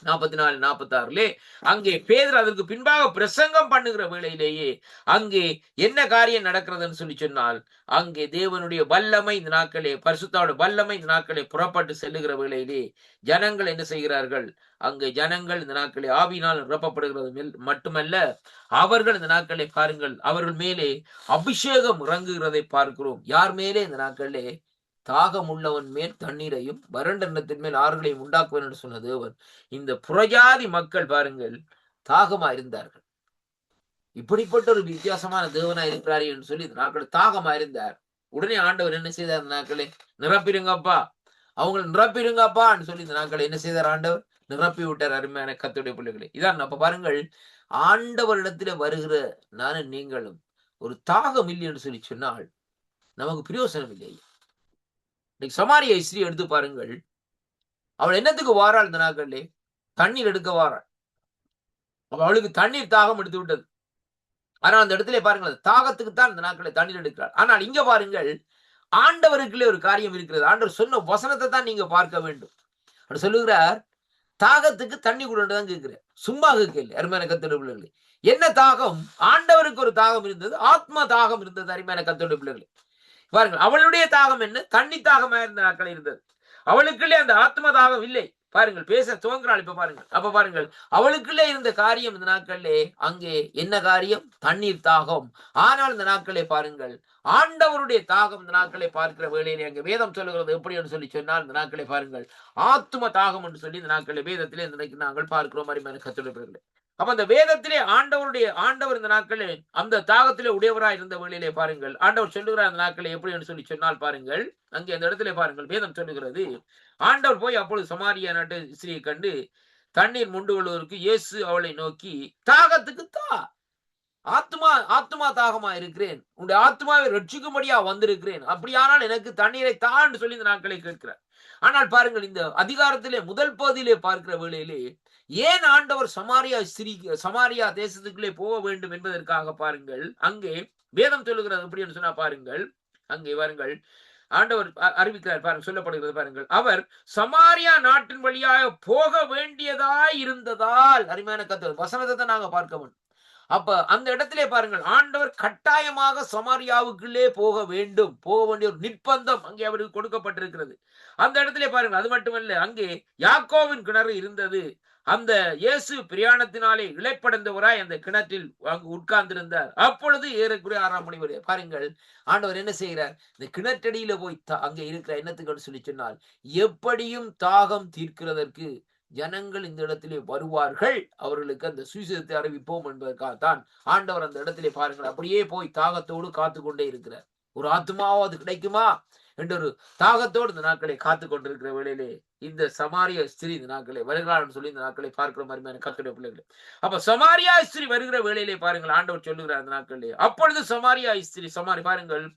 44, 46 அங்கே பேதுரு அதற்கு பின்பாக பிரசங்கம் பண்ணுகிற வேளையிலேயே அங்கே என்ன காரியம் நடக்கிறதுன்னு சொல்லி சொன்னால், அங்கே தேவனுடைய வல்லமை இந்த நாட்களே, பரிசுத்தாவுடைய வல்லமை இந்த நாட்களே புறப்பட்டு செல்லுகிற வேளையிலே ஜனங்கள் என்ன செய்கிறார்கள்? அங்கே ஜனங்கள் இந்த நாட்களே ஆவியினால் நிரப்பப்படுகிறது மட்டுமல்ல, அவர்கள் இந்த நாட்களை பாருங்கள் அவர்கள் மேலே அபிஷேகம் இறங்குகிறதை பார்க்கிறோம். யார் மேலே? இந்த நாட்களே தாகம் உள்ளவன் மேல் தண்ணீரையும் வறண்ட நிலத்தின் மேல் ஆறுகளையும் உண்டாக்குவேன் என்று சொன்ன தேவன் இந்த புறஜாதி மக்கள் பாருங்கள் தாகமா இருந்தார்கள். இப்படிப்பட்ட ஒரு வித்தியாசமான தேவனா இருக்கிறார் என்று சொல்லி இந்த நாட்கள் தாகமா இருந்தார். உடனே ஆண்டவர் என்ன செய்தார்? இந்த நாட்களே நிரப்பிடுங்கப்பா, அவங்களை நிரப்பிடுங்கப்பான்னு சொல்லி இந்த நாட்களை என்ன செய்தார்? ஆண்டவர் நிரப்பி விட்டார். அருமையான கர்த்தருடைய பிள்ளைகளே, இதான் அப்ப பாருங்கள் ஆண்டவரிடத்துல வருகிற நானும் நீங்களும் ஒரு தாகம் இல்லை என்று சொல்லி சொன்னால் நமக்கு பிரயோசனம் இல்லை. சமாரிய ஸ்திரீ எடுத்து பாருங்கள், அவள் என்னத்துக்கு வாராள்? இந்த நாட்களிலே தண்ணீர் எடுக்க வாராள். அவளுக்கு தண்ணீர் தாகம் எடுத்து விட்டது. ஆனால் அந்த இடத்துல பாருங்கள் தாகத்துக்கு தான் இந்த நாட்களை தண்ணீர் எடுக்கிறாள். ஆனால் இங்க பாருங்கள் ஆண்டவருக்குள்ளே ஒரு காரியம் இருக்கிறது. ஆண்டவர் சொன்ன வசனத்தை தான் நீங்க பார்க்க வேண்டும். அவர் சொல்லுகிறார், தாகத்துக்கு தண்ணி கொடுதான் கேட்கிறேன், சும்மா கேட்கல. அருமையான கர்த்தருடைய பிள்ளைகளே, என்ன தாகம்? ஆண்டவருக்கு ஒரு தாகம் இருந்தது, ஆத்ம தாகம் இருந்தது. அருமையான கர்த்தருடைய பிள்ளைகளே பாருங்கள், அவளுடைய தாகம் என்ன? தண்ணி தாகமாக இருந்த நாட்கள் இருந்தது. அவளுக்குள்ளே அந்த ஆத்ம தாகம் இல்லை. பாருங்கள் பேச துவங்குறாள். இப்ப பாருங்கள், அப்ப பாருங்கள் அவளுக்குள்ளே இருந்த காரியம் இந்த நாட்களிலே அங்கே என்ன காரியம்? தண்ணீர் தாகம். ஆனால் இந்த நாட்களே பாருங்கள் ஆண்டவருடைய தாகம் இந்த நாட்களை பார்க்கிற வேளையிலே அங்கே வேதம் சொல்லுகிறது எப்படி என்று சொல்லி சொன்னால், இந்த நாட்களை பாருங்கள் ஆத்ம தாகம் என்று சொல்லி இந்த நாட்களை வேதத்திலே இன்றைக்கு நாங்கள் பார்க்கிறோம். அருமையான கர்த்தருடைய பிள்ளைகளே, அப்ப அந்த வேதத்திலே ஆண்டவர் இந்த நாட்களே அந்த தாகத்திலே உடையவராய் இருந்த வேளையிலே பாருங்கள் ஆண்டவர் சொல்லுகிறார் அந்த நாட்களை எப்படி என்று சொல்லி சொன்னால் பாருங்கள், அங்கே அந்த இடத்திலே பாருங்கள் வேதம் சொல்லுகிறது, ஆண்டவர் போய் அப்பொழுது சமாரியா நாட்டு ஸ்திரீயை கண்டு தண்ணீர் மொண்டு கொள்வதற்கு இயேசு அவளை நோக்கி, தாகத்துக்கு தா, ஆத்மா தாகமா இருக்கிறேன், உன்னுடைய ஆத்மாவை ரட்சிக்கும்படியா வந்திருக்கிறேன், அப்படியானால் எனக்கு தண்ணீரை தான்னு சொல்லி இந்த நாட்களை கேட்கிறார். ஆனால் பாருங்கள் இந்த அதிகாரத்திலே முதல் பகுதியிலே பார்க்கிற வேளையிலே ஏன் ஆண்டவர் சமாரியா தேசத்துக்குள்ளே போக வேண்டும் என்பதற்காக பாருங்கள் அங்கே வேதம் சொல்லுகிறது எப்படி என்று சொன்னா பாருங்கள், அங்கே பாருங்கள் ஆண்டவர் அறிவிக்கிறார் பாருங்கள், சொல்லப்படுகிறது பாருங்கள், அவர் சமாரியா நாட்டின் வழியாக போக வேண்டியதாய் இருந்ததால். அருமையான கர்த்தர் வசனத்தை தான் நாங்க பார்க்க வேண்டும். அப்ப அந்த இடத்திலே பாருங்கள் ஆண்டவர் கட்டாயமாக சமாரியாவுக்குள்ளே போக வேண்டிய ஒரு நிர்பந்தம் அங்கே அவருக்கு கொடுக்கப்பட்டிருக்கிறது. அந்த இடத்திலே பாருங்கள், அது மட்டுமல்ல அங்கே யாக்கோவின் கிணறு இருந்தது. அந்த இயேசு பிரயாணத்தினாலே இளைப்படைந்தவராய் அந்த கிணற்றில் அங்கு உட்கார்ந்திருந்தார். அப்பொழுது ஏறக்குறைய 6ஆம் மணி வரை பாருங்கள் ஆண்டவர் என்ன செய்கிறார்? இந்த கிணற்றடியில போய் அங்கே இருக்கிற என்னத்துக்கு சொல்லி சொன்னால், எப்படியும் தாகம் தீர்க்கிறதற்கு ஜனங்கள் இந்த இடத்திலே வருவார்கள், அவர்களுக்கு அந்த சுவிசேஷத்தை அறிவிப்போம் என்பதற்காகத்தான் ஆண்டவர் அந்த இடத்திலே பாருங்கள் அப்படியே போய் தாகத்தோடு காத்து கொண்டே இருக்கிறார். ஒரு ஆத்மாவது கிடைக்குமா என்ற ஒரு தாகத்தோடு இந்த நாட்களை காத்து கொண்டிருக்கிற வேளையிலே இந்த சமாரிய ஸ்திரீ இந்த நாட்களை வருகிறான்னு சொல்லி இந்த நாட்களை பார்க்கிற மாதிரியான கர்த்தருடைய பிள்ளைகளே, அப்ப சமாரியா ஸ்திரீ வருகிற வேளையிலே பாருங்கள் ஆண்டவர் சொல்லுகிறார் அந்த நாட்களிலே, அப்பொழுது சமாரியா ஸ்திரீ பாருங்கள்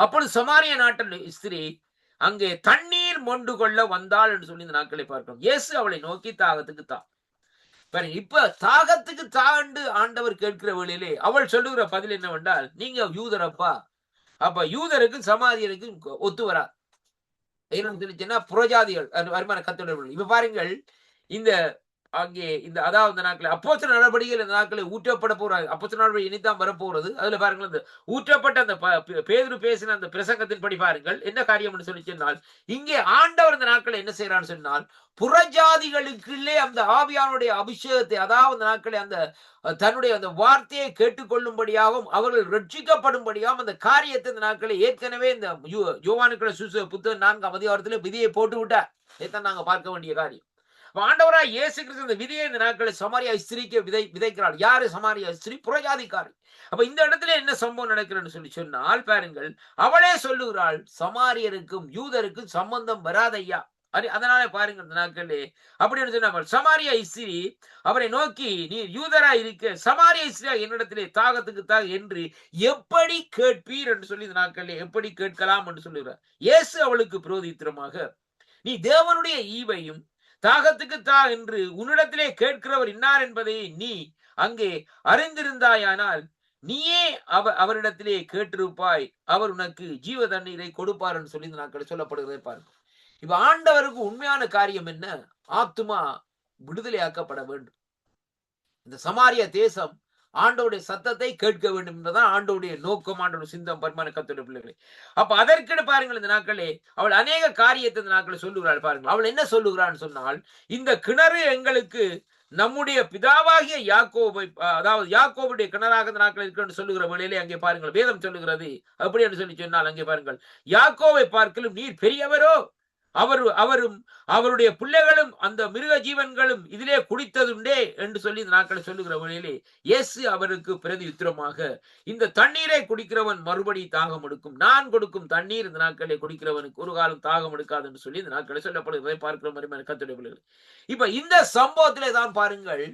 அப்பொழுது சமாரியா நாட்டில் ஸ்திரீ அங்கே தண்ணீர் மொண்டு கொள்ள வந்தாள் என்று சொல்லி இந்த நாட்களை பார்க்கிறோம். இயேசு அவளை நோக்கி தாகத்துக்கு தா. இப்ப தாகத்துக்கு தாண்டு ஆண்டவர் கேட்கிற வேளையிலே அவள் சொல்லுகிற பதில் என்னவென்றால், நீங்க யூதரப்பா, அப்ப யூதருக்கும் சமாரியருக்கும் ஒத்து வரா என்னன்னு சொல்லிச்சுன்னா புறஜாதிகள் அருமையான கர்த்தருடைய. இப்ப பாருங்கள் இந்த அங்கே இந்த அதாவது இந்த நாட்கள் அப்போஸ்தலர் நடவடிக்கைகள் இந்த நாட்களை ஊற்றப்பட போறாங்க. அப்போஸ்தலர் நடவடிக்கை இனிதான் வரப்போறது. அதுல பாருங்கள் அந்த ஊற்றப்பட்ட அந்த பேதுரு பேசின அந்த பிரசங்கத்தின் படி பாருங்கள் என்ன காரியம் சொல்லி சொன்னால், இங்கே ஆண்டவர் இந்த நாட்களை என்ன செய்யறான்னு சொன்னால், புறஜாதிகளுக்குள்ளே அந்த ஆவியானுடைய அபிஷேகத்தை அதாவது இந்த நாட்களை அந்த தன்னுடைய அந்த வார்த்தையை கேட்டுக்கொள்ளும்படியாகவும் அவர்கள் ரட்சிக்கப்படும்படியாகவும் அந்த காரியத்தை இந்த நாட்களை ஏற்கனவே இந்த யோவானுக்குள்ள புத்தகம் 4ஆம் அதிகாரத்திலே விதியை போட்டு விட்டார். இதைத்தான் நாங்க பார்க்க வேண்டிய காரியம். ஆண்டவராய் இயேசு கிறிஸ்து இந்த விதியை இந்த நாட்களை சமாரியா ஸ்திரீக்கு விதைக்கிறாள். யாரு சமாரியா ஸ்திரீ? புறஜாதிக்காரி. அப்ப இந்த இடத்துல என்ன சம்பவம் நடக்கிறன்னு சொல்லி சொன்னால் பாருங்கள், அவளே சொல்லுகிறாள் சமாரியருக்கும் யூதருக்கும் சம்பந்தம் வராதையா. அதனால பாருங்கள் இந்த நாட்களே அப்படின்னு சொன்னாங்க. சமாரியா ஸ்திரீ அவரை நோக்கி, நீ யூதரா இருக்க சமாரியா ஸ்திரீயா என்னிடத்திலே தாகத்துக்கு தாக என்று எப்படி கேட்பீர் என்று சொல்லி இந்த நாட்களே எப்படி கேட்கலாம் என்று சொல்லுகிறார். இயேசு அவளுக்கு புரோதித்திரமாக, நீ தேவனுடைய ஈவையும் தாகத்துக்கு தா என்று உன்னிடத்திலே கேட்கிறவர் இன்னார் என்பதை நீ அங்கே அறிந்திருந்தாயானால் நீயே அவரிடத்திலே கேட்டிருப்பாய், அவர் உனக்கு ஜீவ தண்ணீரை கொடுப்பார் என்று சொல்லி இந்த நாட்கள் சொல்லப்படுகிறதை பாருங்க. இப்ப ஆண்டவருக்கு உண்மையான காரியம் என்ன? ஆத்துமா விடுதலையாக்கப்பட வேண்டும். இந்த சமாரிய தேசம் ஆண்டோடைய சத்தத்தை கேட்க வேண்டும் என்பதுதான் ஆண்டோடைய நோக்கம், ஆண்டோட சிந்தம் பரிமாண கத்தோட பிள்ளைகளை. அப்ப அதற்கிட பாருங்கள் இந்த நாட்களே அவள் அநேக காரியத்தை இந்த நாட்களை சொல்லுகிறாள். பாருங்கள் அவள் என்ன சொல்லுகிறான்னு சொன்னால், இந்த கிணறு எங்களுக்கு நம்முடைய பிதாவாகிய யாக்கோபை அதாவது யாக்கோபுடைய கிணறாக இந்த நாட்கள் இருக்கிறது சொல்லுகிற வேளையிலே அங்கே பாருங்கள் வேதம் சொல்லுகிறது. அப்படி என்று சொல்லி சொன்னால் அங்கே பாருங்கள், யாக்கோவை பார்க்கலும் நீர் பெரியவரோ, அவரும் அவருடைய பிள்ளைகளும் அந்த மிருக ஜீவன்களும் இதிலே குடித்ததுண்டே என்று சொல்லி இந்த நாட்களை சொல்லுகிற வழியிலே இயேசு அவருக்கு பிரதி உத்திரமாக, இந்த தண்ணீரை குடிக்கிறவன் மறுபடி தாகம் எடுக்கும், நான் கொடுக்கும் தண்ணீர் இந்த நாட்களை குடிக்கிறவனுக்கு ஒரு காலம் தாகம் எடுக்காது என்று சொல்லி இந்த நாட்களை சொல்லப்படுவதை பார்க்கிற மாதிரி கத்துடைய பிள்ளைகள். இப்ப இந்த சம்பவத்திலே தான் பாருங்கள்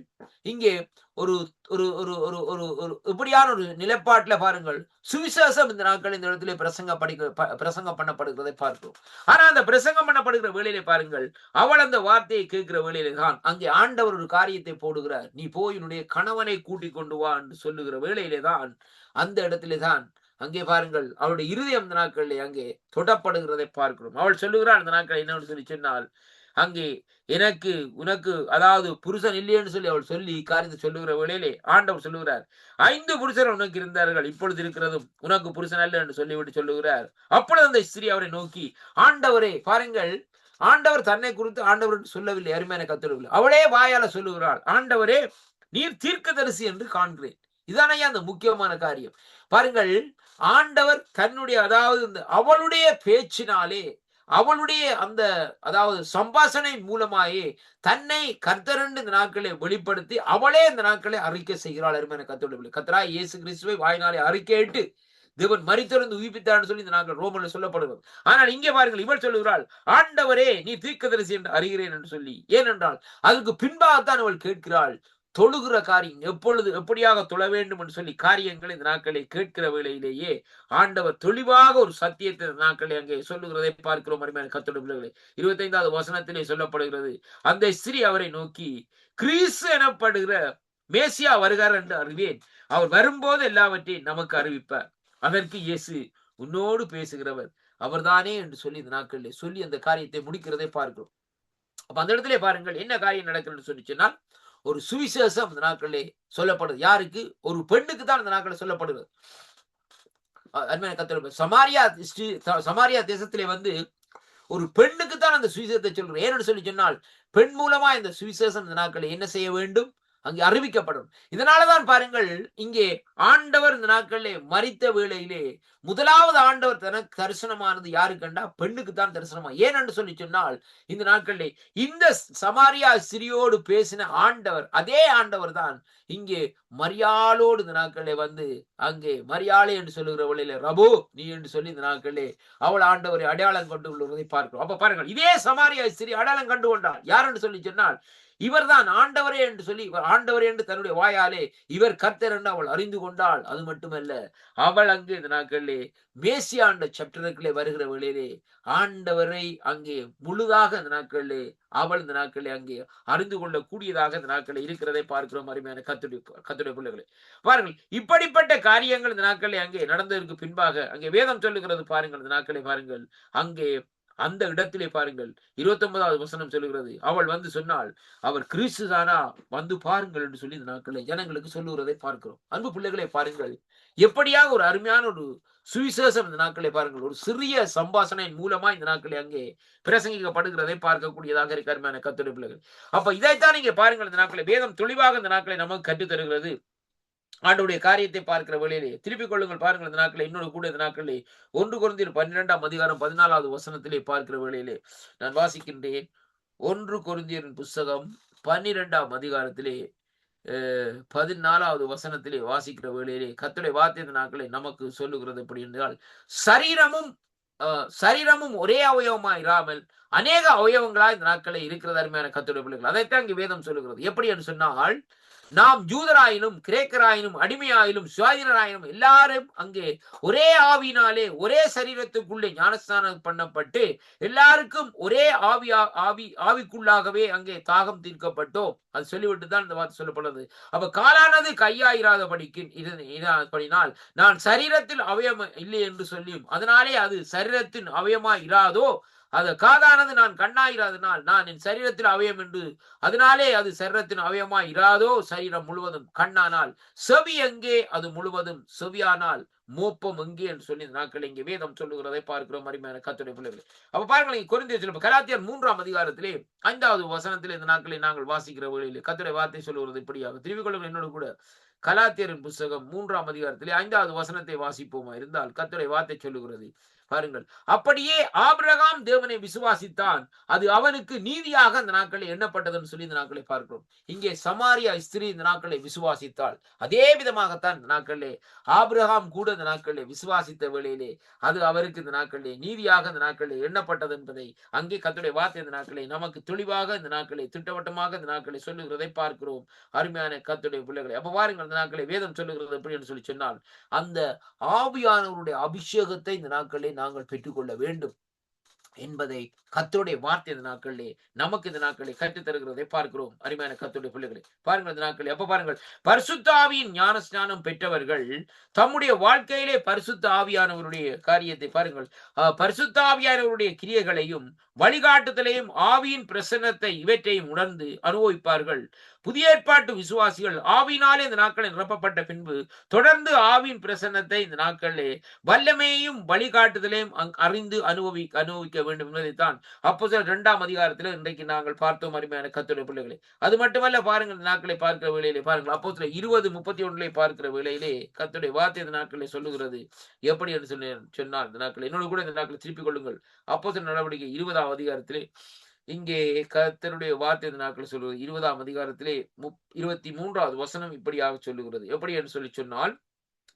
இங்கே ஒரு ஒரு ஒரு ஒரு ஒரு ஒரு இப்படியான ஒரு நிலைப்பாட்டுல பாருங்கள் சுவிசேஷம் இந்த நாட்கள் இந்த இடத்துல பிரசங்கம் பண்ணப்படுகிறதை பார்க்கிறோம். ஆனா அந்த பிரசங்கம் பண்ணப்படுகிற வேளையிலே பாருங்கள் அவள் அந்த வார்த்தையை கேட்கிற வேளையிலே தான் அங்கே ஆண்டவர் ஒரு காரியத்தை போடுகிறார். நீ போய் என்னுடைய கணவனை கூட்டிக் கொண்டு வா என்று சொல்லுகிற வேளையிலே தான் அந்த இடத்திலே தான் அங்கே பாருங்கள் அவளுடைய இருதயம் இந்த நாட்களிலே அங்கே தொடப்படுகிறதை பார்க்கிறோம். அவள் சொல்லுகிறாள் இந்த நாட்கள் என்னன்னு சொல்லி சொன்னால், அங்கே எனக்கு உனக்கு அதாவது புருஷன் இல்லையென்று சொல்லி அவள் சொல்லி காரியத்தை சொல்லுகிற வேளையிலே ஆண்டவர் சொல்லுகிறார், 5 புருஷர் உனக்கு இருந்தார்கள், இப்பொழுது இருக்கிறதும் உனக்கு புருஷன் அல்ல என்று சொல்லிவிட்டு சொல்லுகிறார். அப்பொழுது அந்த ஸ்திரீ அவரை நோக்கி, ஆண்டவரே பாருங்கள், ஆண்டவர் தன்னை குறித்து ஆண்டவர் சொல்லவில்லை, அருமையான கத்தோடு அவளே வாயால சொல்லுகிறாள், ஆண்டவரே நீர் தீர்க்கதரிசி என்று காண்கிறேன். இதானையா அந்த முக்கியமான காரியம். பாருங்கள் ஆண்டவர் தன்னுடைய அதாவது அவளுடைய பேச்சினாலே அவளுடைய அந்த அதாவது சம்பாஷணை மூலமாயே தன்னை கர்த்தரண்டு இந்த நாட்களை வெளிப்படுத்தி அவளே இந்த நாட்களை அறிக்கை செய்கிறாள். அருமையான கர்த்தருடைய கர்த்தரா இயேசு கிறிஸ்துவை வாயினாலே அறிக்கையிட்டு தேவன் மரித்திருந்து உயிர்ப்பித்தார்னு சொல்லி இந்த நாட்கள் ரோமன்ல சொல்லப்படுவது. ஆனால் இங்கே பாருங்கள் இவள் சொல்லுகிறாள், ஆண்டவரே நீ தீர்க்கதரிசி என்று அறிகிறேன் என்று சொல்லி. ஏனென்றால் அதுக்கு பின்பாகத்தான் அவள் கேட்கிறாள், தொழுகிற காரியம் எப்பொழுது எப்படியாக தொழ வேண்டும் என்று சொல்லி காரியங்களை இந்த நாட்களை கேட்கிற வேளையிலேயே ஆண்டவர் தெளிவாக ஒரு சத்தியத்தை நாட்களை அங்கே சொல்லுகிறதை பார்க்கிறோம். அருமையான கர்த்தருடைய பிள்ளைகளே, 25வது வசனத்திலே சொல்லப்படுகிறது, அந்த ஸ்திரீ அவரை நோக்கி, கிறிஸ்து எனப்படுகிற மேசியா வருகிறார் என்று அறிவேன், அவர் வரும்போது எல்லாவற்றையும் நமக்கு அறிவிப்பார். அதற்கு இயேசு, உன்னோடு பேசுகிறவர் அவர்தானே என்று சொல்லி இந்த நாட்களிலே சொல்லி அந்த காரியத்தை முடிக்கிறதை பார்க்கிறோம். அப்ப அந்த இடத்திலே பாருங்கள் என்ன காரியம் நடக்கிறது சொல்லி சொன்னால், ஒரு சுவிசேஷம் இந்த நாட்களே சொல்லப்படுது. யாருக்கு? ஒரு பெண்ணுக்கு தான் இந்த நாட்களில் சொல்லப்படுகிறது. சமாரியா தேசத்திலே வந்து ஒரு பெண்ணுக்கு தான் அந்த சுவிசேஷத்தை சொல்றோம். ஏன்னு சொல்லி சொன்னால், பெண் மூலமா இந்த சுவிசேஷம் இந்த நாட்களை என்ன செய்ய வேண்டும்? அங்கே அறிவிக்கப்படும். இதனாலதான் பாருங்கள் இங்கே ஆண்டவர் இந்த நாட்களிலே மரித்த வேளையிலே முதலாவது ஆண்டவர் தனக்கு தரிசனமானது யாரு கண்டா? பெண்ணுக்கு தான் தரிசனமா. ஏனென்று சொல்லி சொன்னால், இந்த நாட்களிலே இந்த சமாரியா ஸ்திரியோடு பேசின ஆண்டவர் அதே ஆண்டவர் தான் இங்கே மரியாளோடு இந்த நாட்களிலே வந்து அங்கே மரியாளே என்று சொல்லுகிற வேளையிலே ரபு நீ என்று சொல்லி இந்த நாட்களிலே அவள் ஆண்டவரை அடையாளம் கொண்டு கொள்வதை பார்க்கிறோம். அப்ப பாருங்கள் இதே சமாரியா ஸ்திரி அடையாளம் கண்டு கொண்டாள். யார் என்று சொல்லி சொன்னால், இவர் தான் ஆண்டவரே என்று சொல்லி ஆண்டவரே என்று தன்னுடைய வாயாலே இவர் கர்த்தர் என்று அவள் அறிந்து கொண்டாள். அது மட்டுமல்ல, அவள் அங்கே இந்த நாட்களிலே மேசியாண்ட சாப்டருக்குள்ளே வருகிற வேளையிலே ஆண்டவரை அங்கே முழுதாக இந்த நாட்களிலே அவள் இந்த நாட்களிலே அங்கே அறிந்து கொள்ளக்கூடியதாக இந்த நாட்களில் இருக்கிறதை பார்க்கிறோம். அருமையான கர்த்தருடைய பிள்ளைகளை பாருங்கள், இப்படிப்பட்ட காரியங்கள் இந்த நாட்களிலே அங்கே நடந்ததற்கு பின்பாக அங்கே வேதம் சொல்லுகிறது பாருங்கள். இந்த நாட்களை பாருங்கள், அங்கே அந்த இடத்திலே பாருங்கள் 29வது வசனம் சொல்லுகிறது, அவள் வந்து சொன்னால் அவர் கிறிஸ்து தானா, வந்து பாருங்கள் என்று சொல்லி இந்த நாட்களை ஜனங்களுக்கு சொல்லுகிறதை பார்க்கிறோம். அன்பு பிள்ளைகளை பாருங்கள், எப்படியாக ஒரு அருமையான ஒரு சுவிசேஷம் இந்த நாட்களை பாருங்கள், ஒரு சிறிய சம்பாஷணையின் மூலமா இந்த நாட்களை அங்கே பிரசங்கிக்கப்படுகிறதை பார்க்கக்கூடியதாக இருக்க அருமையான கர்த்தருடைய பிள்ளைகள். அப்ப இதைத்தான் நீங்க பாருங்கள், இந்த நாட்களை வேதம் தெளிவாக இந்த நாட்களை நமக்கு கற்றுத் தருகிறது. ஆண்டவருடைய காரியத்தை பார்க்கிற வேளையிலே திருப்பிக் கொள்ளுங்கள். பாருங்கள், இந்த நாட்களை இன்னொரு கூட இந்த நாட்களிலே 1 கொரிந்தியர் 12ஆம் அதிகாரம் 14வது வசனத்திலே பார்க்கிற வேளையிலே நான் வாசிக்கின்றேன். 1 கொரிந்தியரின் புஸ்தகம் 12ஆம் அதிகாரத்திலே 14வது வசனத்திலே வாசிக்கிற வேளையிலே கர்த்தருடைய வார்த்தை இந்த நாட்களை நமக்கு சொல்லுகிறது எப்படி என்றால், சரீரமும் ஒரே அவயவமா இராமல் அநேக அவயவங்களா இந்த நாட்களை இருக்கிறது அருமையான கர்த்தருடைய பிள்ளைகள். அதைத்தான் இங்கே வேதம் சொல்லுகிறது. எப்படி என்று சொன்னால், நாம் ஜூதராயினும் கிரேக்கராயினும் அடிமையாயிலும் சுயாதீனராயினும் எல்லாரும் அங்கே ஒரே ஆவியினாலே ஒரே சரீரத்துக்குள்ளே ஞானஸ்நானம் பண்ணப்பட்டு எல்லாருக்கும் ஒரே ஆவிக்குள்ளாகவே அங்கே தாகம் தீர்க்கப்பட்டோம். அது சொல்லிவிட்டு தான் இந்த வார்த்தை சொல்லப்படுது. அப்ப காலானது கையாயிராதபடினால் நான் சரீரத்தில் அவயம் இல்லை என்று சொல்லியும் அதனாலே அது சரீரத்தின் அவயமா இராதோ, அது காதானது நான் கண்ணாயிராதனால் நான் என் சரீரத்தில் அவயம் என்று அதனாலே அது சரீரத்தின் அவயமா இராதோ, சரீரம் முழுவதும் கண்ணானால் செவி எங்கே, அது முழுவதும் செவியானால் மோப்பம் எங்கே என்று சொல்லி இந்த நாட்கள் இங்கே வேதம் சொல்லுகிறதை பார்க்கிறோம் அருமையான கர்த்தருடைய பிள்ளைகள். அப்ப பாருங்கள், கொரிந்தியர் கலாத்தியர் 3ஆம் அதிகாரத்திலே 5வது வசனத்திலே இந்த நாட்களை நாங்கள் வாசிக்கிற வேளையிலே கர்த்தருடைய வார்த்தை சொல்லுகிறது இப்படியாக. திரும்பிக் கொள்ளுங்கள் என்னோடு கூட கலாத்தியரின் புஸ்தகம் 3ஆம் அதிகாரத்திலே 5வது வசனத்தை வாசிப்போமா இருந்தால் கர்த்தருடைய வார்த்தை சொல்லுகிறது பாருங்கள், அப்படியே ஆபிரகாம் தேவனை விசுவாசித்தான், அது அவனுக்கு நீதியாக இந்த நாட்களை எண்ணப்பட்டதுன்னு சொல்லி இந்த நாட்களை பார்க்கிறோம். இங்கே சமாரியா ஸ்திரீ இந்த நாட்களை விசுவாசித்தாள். அதே விதமாகத்தான் இந்த நாட்களிலே ஆபிரகாம் கூட இந்த நாட்களிலே விசுவாசித்த வேளையிலே அது அவருக்கு இந்த நாட்களிலே நீதியாக இந்த நாட்களிலே எண்ணப்பட்டது என்பதை அங்கே கர்த்தருடைய வார்த்தை இந்த நாட்களை நமக்கு தெளிவாக இந்த நாட்களை திட்டவட்டமாக இந்த நாட்களை சொல்லுகிறதை பார்க்கிறோம் அருமையான கர்த்தருடைய பிள்ளைகளை. அப்ப பாருங்கள், இந்த நாட்களை வேதம் சொல்லுகிறது எப்படி என்று சொல்லி சொன்னால், அந்த ஆவியானவருடைய அபிஷேகத்தை இந்த நாட்களை நாங்கள் பெற்றுக்கொள்ள வேண்டும் என்பதை கர்த்தருடைய வார்த்தை இந்த நாட்களிலே நமக்கு இந்த நாட்களை கற்றுத் தருகிறதை பார்க்கிறோம் அருமையான கர்த்தருடைய பிள்ளைகளை. பாருங்கள், இந்த நாட்களை அப்ப பாருங்கள், பரிசுத்த ஆவியின் ஞான ஸ்நானம் பெற்றவர்கள் தம்முடைய வாழ்க்கையிலே பரிசுத்த ஆவியானவருடைய காரியத்தை பாருங்கள், பரிசுத்த ஆவியானவருடைய கிரியைகளையும் வழிகாட்டுதலையும் ஆவியின் பிரசன்னத்தை இவற்றையும் உணர்ந்து அனுபவிப்பார்கள். புதிய ஏற்பாட்டு விசுவாசிகள் ஆவியினாலே இந்த நாட்களை நிரப்பப்பட்ட பின்பு தொடர்ந்து ஆவியின் பிரசன்னத்தை இந்த நாட்களிலே வல்லமையையும் வழிகாட்டுதலையும் அறிந்து அனுபவிக்க வேண்டும் என்பதைத்தான் அப்போஸ்தலர் 2ஆம் அதிகாரத்தில் இன்றைக்கு நாங்கள் பார்த்தோம் அருமையான கர்த்தருடைய பிள்ளைகளை. அது மட்டுமல்ல, பாருங்கள், இந்த நாட்களை பார்க்கிற வேளையிலே பாருங்கள், அப்போஸ்தலர் 20:31 பார்க்கிற வேளையிலே கர்த்தருடைய வார்த்தை இந்த நாட்களை சொல்லுகிறது எப்படி என்று சொன்னால், இந்த நாட்களை என்னோடு கூட இந்த நாட்களை திருப்பிக் கொள்ளுங்கள். அப்போஸ்தலர் நடவடிக்கை 20ஆம் அதிகாரத்திலே இங்கே கர்த்தருடைய வார்த்தை இந்த நாட்கள் சொல்லுவது 20ஆம் அதிகாரத்திலே 23வது வசனம் இப்படியாக சொல்லுகிறது. எப்படி என்று சொல்லி சொன்னால்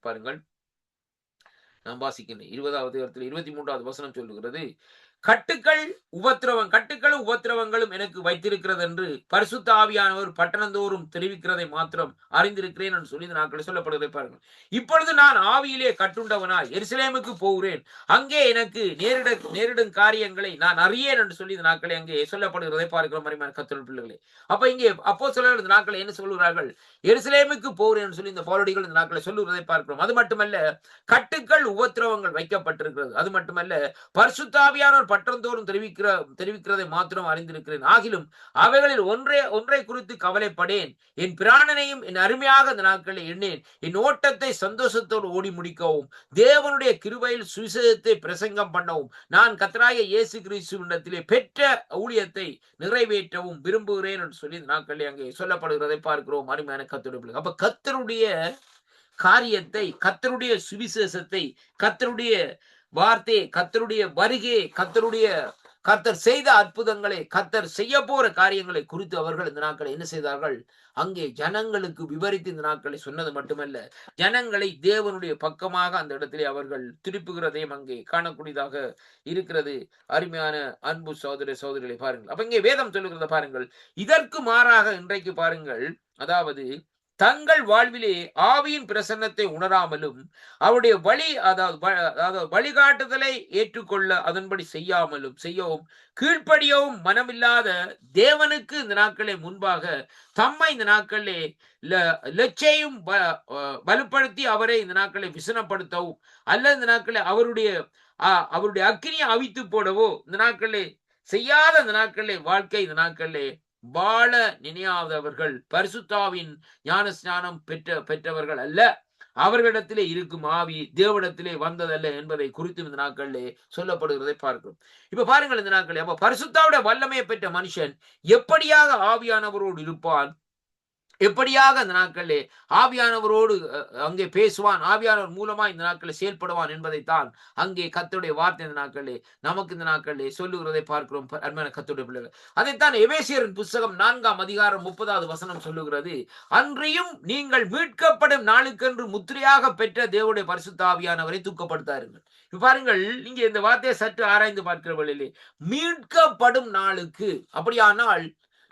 பாருங்கள், நான் வாசிக்கிறேன். 20ஆம் அதிகாரத்தில் 23வது வசனம் சொல்லுகிறது, கட்டுக்களும் உபத்திரவங்களும் எனக்கு வைத்திருக்கிறது என்று பரிசுத்த ஆவியானவர் பட்டணந்தோறும் தெரிவிக்கிறதை மாத்திரம் அறிந்திருக்கிறேன் என்று சொல்லி இந்த நாட்களை சொல்லப்படுவதை பாருங்கள். இப்பொழுது நான் ஆவியிலே கட்டுண்டவனாய் எருசலேமுக்கு போகிறேன், அங்கே எனக்கு நேரிடும் காரியங்களை நான் அறியேன் என்று சொல்லி இந்த நாட்களை அங்கே சொல்லப்படுகிறதை பார்க்கிறோம் அருமையான கர்த்தருடைய பிள்ளைகளே. அப்ப இங்கே அப்போஸ்தலர்கள் இந்த நாட்களை என்ன சொல்லுகிறார்கள்? எருசலேமுக்கு போகிறேன் என்று சொல்லி இந்த பவுலடிகள் இந்த நாட்களை சொல்லுகிறதை பார்க்கிறோம். அது மட்டுமல்ல, கட்டுக்கள் உபத்திரவங்கள் வைக்கப்பட்டிருக்கிறது. அது மட்டுமல்ல, பரிசுத்த ஆவியானவர் பட்டணந்தோறும் தெரிவிக்கிறதை மாத்திரம் அறிந்திருக்கிறேன், ஆகிலும் அவைகளில் ஒன்றை குறித்து கவலைப்படேன், என் பிராணனையும் என் அருமையாக இந்த நாட்களில் எண்ணேன், என் ஓட்டத்தை சந்தோஷத்தோடு ஓடி முடிக்கவும் தேவனுடைய கிருபையில் சுவிசேஷத்தை பிரசங்கம் பண்ணவும் நான் கர்த்தராகிய இயேசு கிறிஸ்துவினிடத்திலே பெற்ற ஊழியத்தை நிறைவேற்றவும் விரும்புகிறேன் என்று சொல்லி இந்த நாட்களில் அங்கே சொல்லப்படுகிறதை பார்க்கிறோம் அருமையான கர்த்தருடைய பிள்ளைகள். அப்ப கர்த்தருடைய காரியத்தை, கர்த்தருடைய சுவிசேஷத்தை, கர்த்தருடைய வார்த்தை, கர்த்தருடைய வருகை, கர்த்தர் செய்த அற்புதங்களை, கர்த்தர் செய்ய போற காரியங்களை குறித்து அவர்கள் இந்த நாட்களை என்ன செய்தார்கள்? அங்கே ஜனங்களுக்கு விவரித்து இந்த நாட்களை சொன்னது மட்டுமல்ல, ஜனங்களை தேவனுடைய பக்கமாக அந்த இடத்திலே அவர்கள் திருப்புகிறதையும் அங்கே காணக்கூடியதாக இருக்கிறது அருமையான அன்பு சகோதரிகளை பாருங்கள். அப்ப இங்கே வேதம் சொல்லுகிறத பாருங்கள். இதற்கு மாறாக இன்றைக்கு பாருங்கள், அதாவது தங்கள் வாழ்விலே ஆவியின் பிரசன்னத்தை உணராமலும் அவருடைய வழிகாட்டுதலை ஏற்றுக்கொள்ள அதன்படி செய்யவும் கீழ்ப்படியவும் மனமில்லாத தேவனுக்கு இந்த நாட்களே முன்பாக தம்மை இந்த நாட்களே லட்சையும் வலுப்படுத்தி அவரை இந்த நாட்களை விசனப்படுத்தவும் அல்லது இந்த நாட்களை அவருடைய அக்கினியை அவித்து போடவோ இந்த நாட்களிலே செய்யாத இந்த நாட்களிலே வாழ்க்கை இந்த நாட்களிலே வாழ நினையாதவர்கள் பரிசுத்தாவின் ஞான ஸ்நானம் பெற்றவர்கள் அல்ல. அவர்களிடத்திலே இருக்கும் ஆவி தேவனிடத்திலே வந்ததல்ல என்பதை குறித்து இந்த நாட்களிலே சொல்லப்படுகிறதை பார்க்கிறோம். இப்ப பாருங்கள், இந்த நாட்களே அப்ப பரிசுத்தாவுடைய வல்லமையை பெற்ற மனுஷன் எப்படியாக ஆவியானவரோடு இருப்பான், எப்படியாக இந்த நாட்களிலே ஆவியானவரோடு அங்கே பேசுவான், ஆவியானவர் மூலமா இந்த நாட்களில் செயல்படுவான் என்பதைத்தான் அங்கே கர்த்தருடைய வார்த்தை இந்த நாட்களிலே நமக்கு இந்த நாட்களிலே சொல்லுகிறதை பார்க்கிறோம். அருமையான கர்த்தருடைய பிள்ளைகள், அதைத்தான் எபேசியரின் புஸ்தகம் 4ஆம் அதிகாரம் 30வது வசனம் சொல்லுகிறது. அன்றியும் நீங்கள் மீட்கப்படும் நாளுக்கென்று முத்திரையாக பெற்ற தேவனுடைய பரிசுத்த ஆவியானவரை தூக்கப்படுத்தாருங்கள். இப்ப பாருங்கள், இங்க இந்த வார்த்தையை சற்று ஆராய்ந்து பார்க்கிற வழியிலே மீட்கப்படும் நாளுக்கு, அப்படியானால்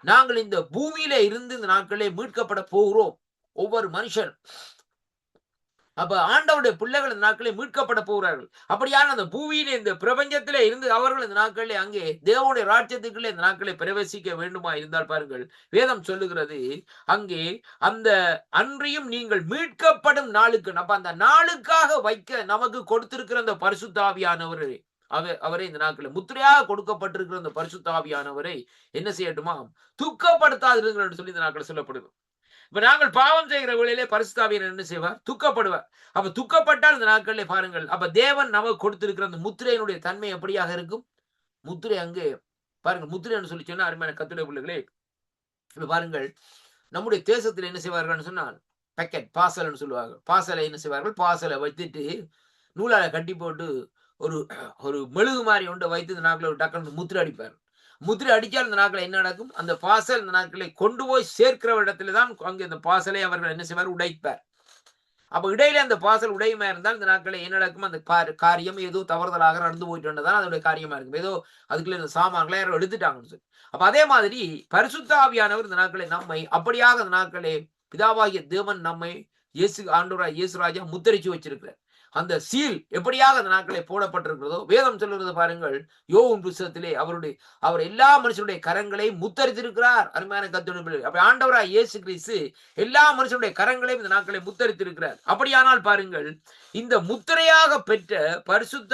நாங்கள் இந்த பூமியில இருந்து இந்த நாட்களே மீட்கப்பட போகிறோம் ஒவ்வொரு மனுஷன். அப்ப ஆண்டவருடைய பிள்ளைகள் இந்த நாட்களே மீட்கப்பட போகிறார்கள். அப்படியான அந்த பூமியிலே இந்த பிரபஞ்சத்திலே இருந்து அவர்கள் இந்த நாட்களிலே அங்கே தேவனுடைய ராஜ்யத்துக்குள்ளே இந்த நாட்களை பிரவேசிக்க வேண்டுமா இருந்தால் பாருங்கள், வேதம் சொல்லுகிறது அங்கே அந்த அன்றியும் நீங்கள் மீட்கப்படும் நாளுக்கு, அப்ப அந்த நாளுக்காக வைக்க நமக்கு கொடுத்திருக்கிற அந்த பரிசுத்த ஆவியானவரை அவரை இந்த நாட்களில் முத்திரையாக கொடுக்கப்பட்டிருக்கிற அந்த பரிசுத்த ஆவியானவரை என்ன செய்யட்டுமா, துக்கப்படுத்தாதிருங்கள் என்று சொல்லி இந்த நாட்கள் சொல்லப்படுது. இப்ப நாங்கள் பாவம் செய்கிற வேளையிலே பரிசுத்த ஆவியானவர் என்ன செய்வார், துக்கப்படுவார். அப்ப துக்கப்பட்டால் இந்த நாட்களிலே பாருங்கள், அப்ப தேவன் நமக்கு கொடுத்திருக்கிற அந்த முத்திரையினுடைய தன்மை எப்படியாக இருக்கும், முத்திரை அங்கே பாருங்கள், முத்திரை என்று சொல்லி சொன்னா அருமையான கர்த்தருடைய பிள்ளைகளே, இப்ப பாருங்கள் நம்முடைய தேசத்தில் என்ன செய்வார்கள் சொன்னால் பேக்கெட் பாசல் சொல்லுவாங்க. பாசலை என்ன செய்வார்கள், பாசலை வைத்துட்டு நூலால கட்டி போட்டு ஒரு ஒரு மெழுகு மாதிரி ஒன்றை வைத்து இந்த நாட்களை டக்குனு முத்திரை அடிப்பார். முத்திரை அடிச்சால் இந்த நாட்களை என்ன நடக்கும், அந்த பாசல் இந்த நாட்களை கொண்டு போய் சேர்க்கிற இடத்துல தான் அங்கே இந்த பாசலை அவர்கள் என்ன செய்வார், உடைப்பார். அப்ப இடையில அந்த பாசல் உடையுமா இருந்தால் இந்த நாட்களை என்ன நடக்கும், அந்த காரியம் ஏதோ தவறுதலாக நடந்து போயிட்டு தான் அதோடைய காரியமா இருக்கும். ஏதோ அதுக்குள்ள இந்த சாமான்களை யாரோ எடுத்துட்டாங்கன்னு சொல்லி. அப்ப அதே மாதிரி பரிசுத்த ஆவியானவர் இந்த நாட்களை நம்மை அப்படியாக இந்த நாட்களே பிதாவாகிய தேவன் நம்மை ஆண்டவராய் இயேசு ராஜா முத்திரைச்சு வச்சிருக்கிறார். அந்த சீல் எப்படியாக அந்த நாட்களை போடப்பட்டிருக்கிறதோ வேதம் சொல்லுகிறது பாருங்கள், யோவின் புத்தகத்திலே அவர் எல்லா மனுஷனுடைய கரங்களை முத்தரித்திருக்கிறார். அருமையான கர்த்தருடைய பிள்ளைகளே, அப்ப ஆண்டவராய் இயேசு கிறிஸ்து எல்லா மனுஷனுடைய கரங்களையும் இந்த நாட்களை முத்தரித்திருக்கிறார். அப்படியானால் பாருங்கள், இந்த முத்திரையாக பெற்ற பரிசுத்த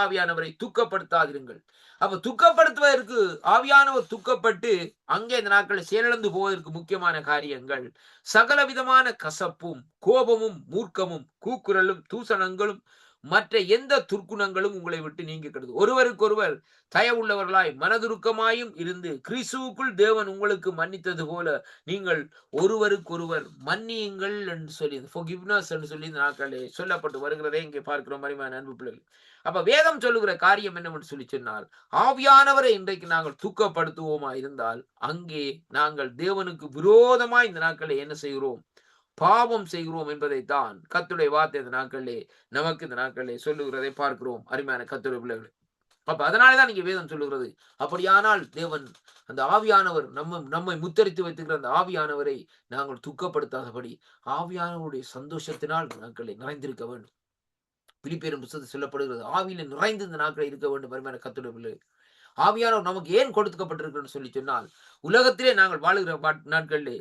ஆவியானவரை துக்கப்படுத்தாதிருங்கள். அப்ப துக்கப்படுத்துவதற்கு ஆவியானவர் துக்கப்பட்டு அங்கே இந்த நாட்களில் செயலிழந்து போவதற்கு முக்கியமான காரியங்கள் சகல விதமான கசப்பும் கோபமும் மூர்க்கமும் கூக்குரலும் தூசணங்களும் மற்ற எந்த துர்க்குணங்களும் உங்களை விட்டு நீங்கிறது. ஒருவருக்கொருவர் தயவுள்ளவர்களாய் மனதுருக்கமாயும் இருந்து கிறிஸ்துவுக்குள் தேவன் உங்களுக்கு மன்னித்தது போல நீங்கள் ஒருவருக்கொருவர் மன்னியுங்கள் என்று சொல்லி forgiveness என்று சொல்லி இந்த நாட்களே சொல்லப்பட்டு வருகிறதே இங்கே பார்க்கிறோம். அருமையான அன்பு பிள்ளைகள், அப்ப வேதம் சொல்லுகிற காரியம் என்னவென்று சொல்லி சொன்னால், ஆவியானவரை இன்றைக்கு நாங்கள் தூக்கப்படுத்துவோமா இருந்தால் அங்கே நாங்கள் தேவனுக்கு விரோதமாய் இந்த நாட்களை என்ன செய்கிறோம், பாவம் செய்கிறோம் என்பதைத்தான் கர்த்தருடைய வார்த்தை இந்த நாட்களிலே நமக்கு இந்த நாட்களிலே சொல்லுகிறதை பார்க்கிறோம். அருமையான கர்த்தருடைய பிள்ளைகளே, அப்ப அதனாலதான் நீங்க வேதம் சொல்லுகிறது, அப்படியானால் தேவன் அந்த ஆவியானவர் நம்மை முத்தரித்து வைத்துக்கிற அந்த ஆவியானவரை நாங்கள் துக்கப்படுத்தாதபடி ஆவியானவருடைய சந்தோஷத்தினால் நாட்களை நிறைந்திருக்க வேண்டும். பிலிப்பியரின் புத்தகத்தில் சொல்லப்படுகிறது, ஆவியில நிறைந்து இந்த நாட்களை இருக்க வேண்டும். அருமையான கர்த்தருடைய பிள்ளைகளே, ஆவியானவர் நமக்கு ஏன் கொடுக்கப்பட்டிருக்குன்னு சொல்லி சொன்னால், உலகத்திலே நாங்கள் வாழுகிற நாட்களிலே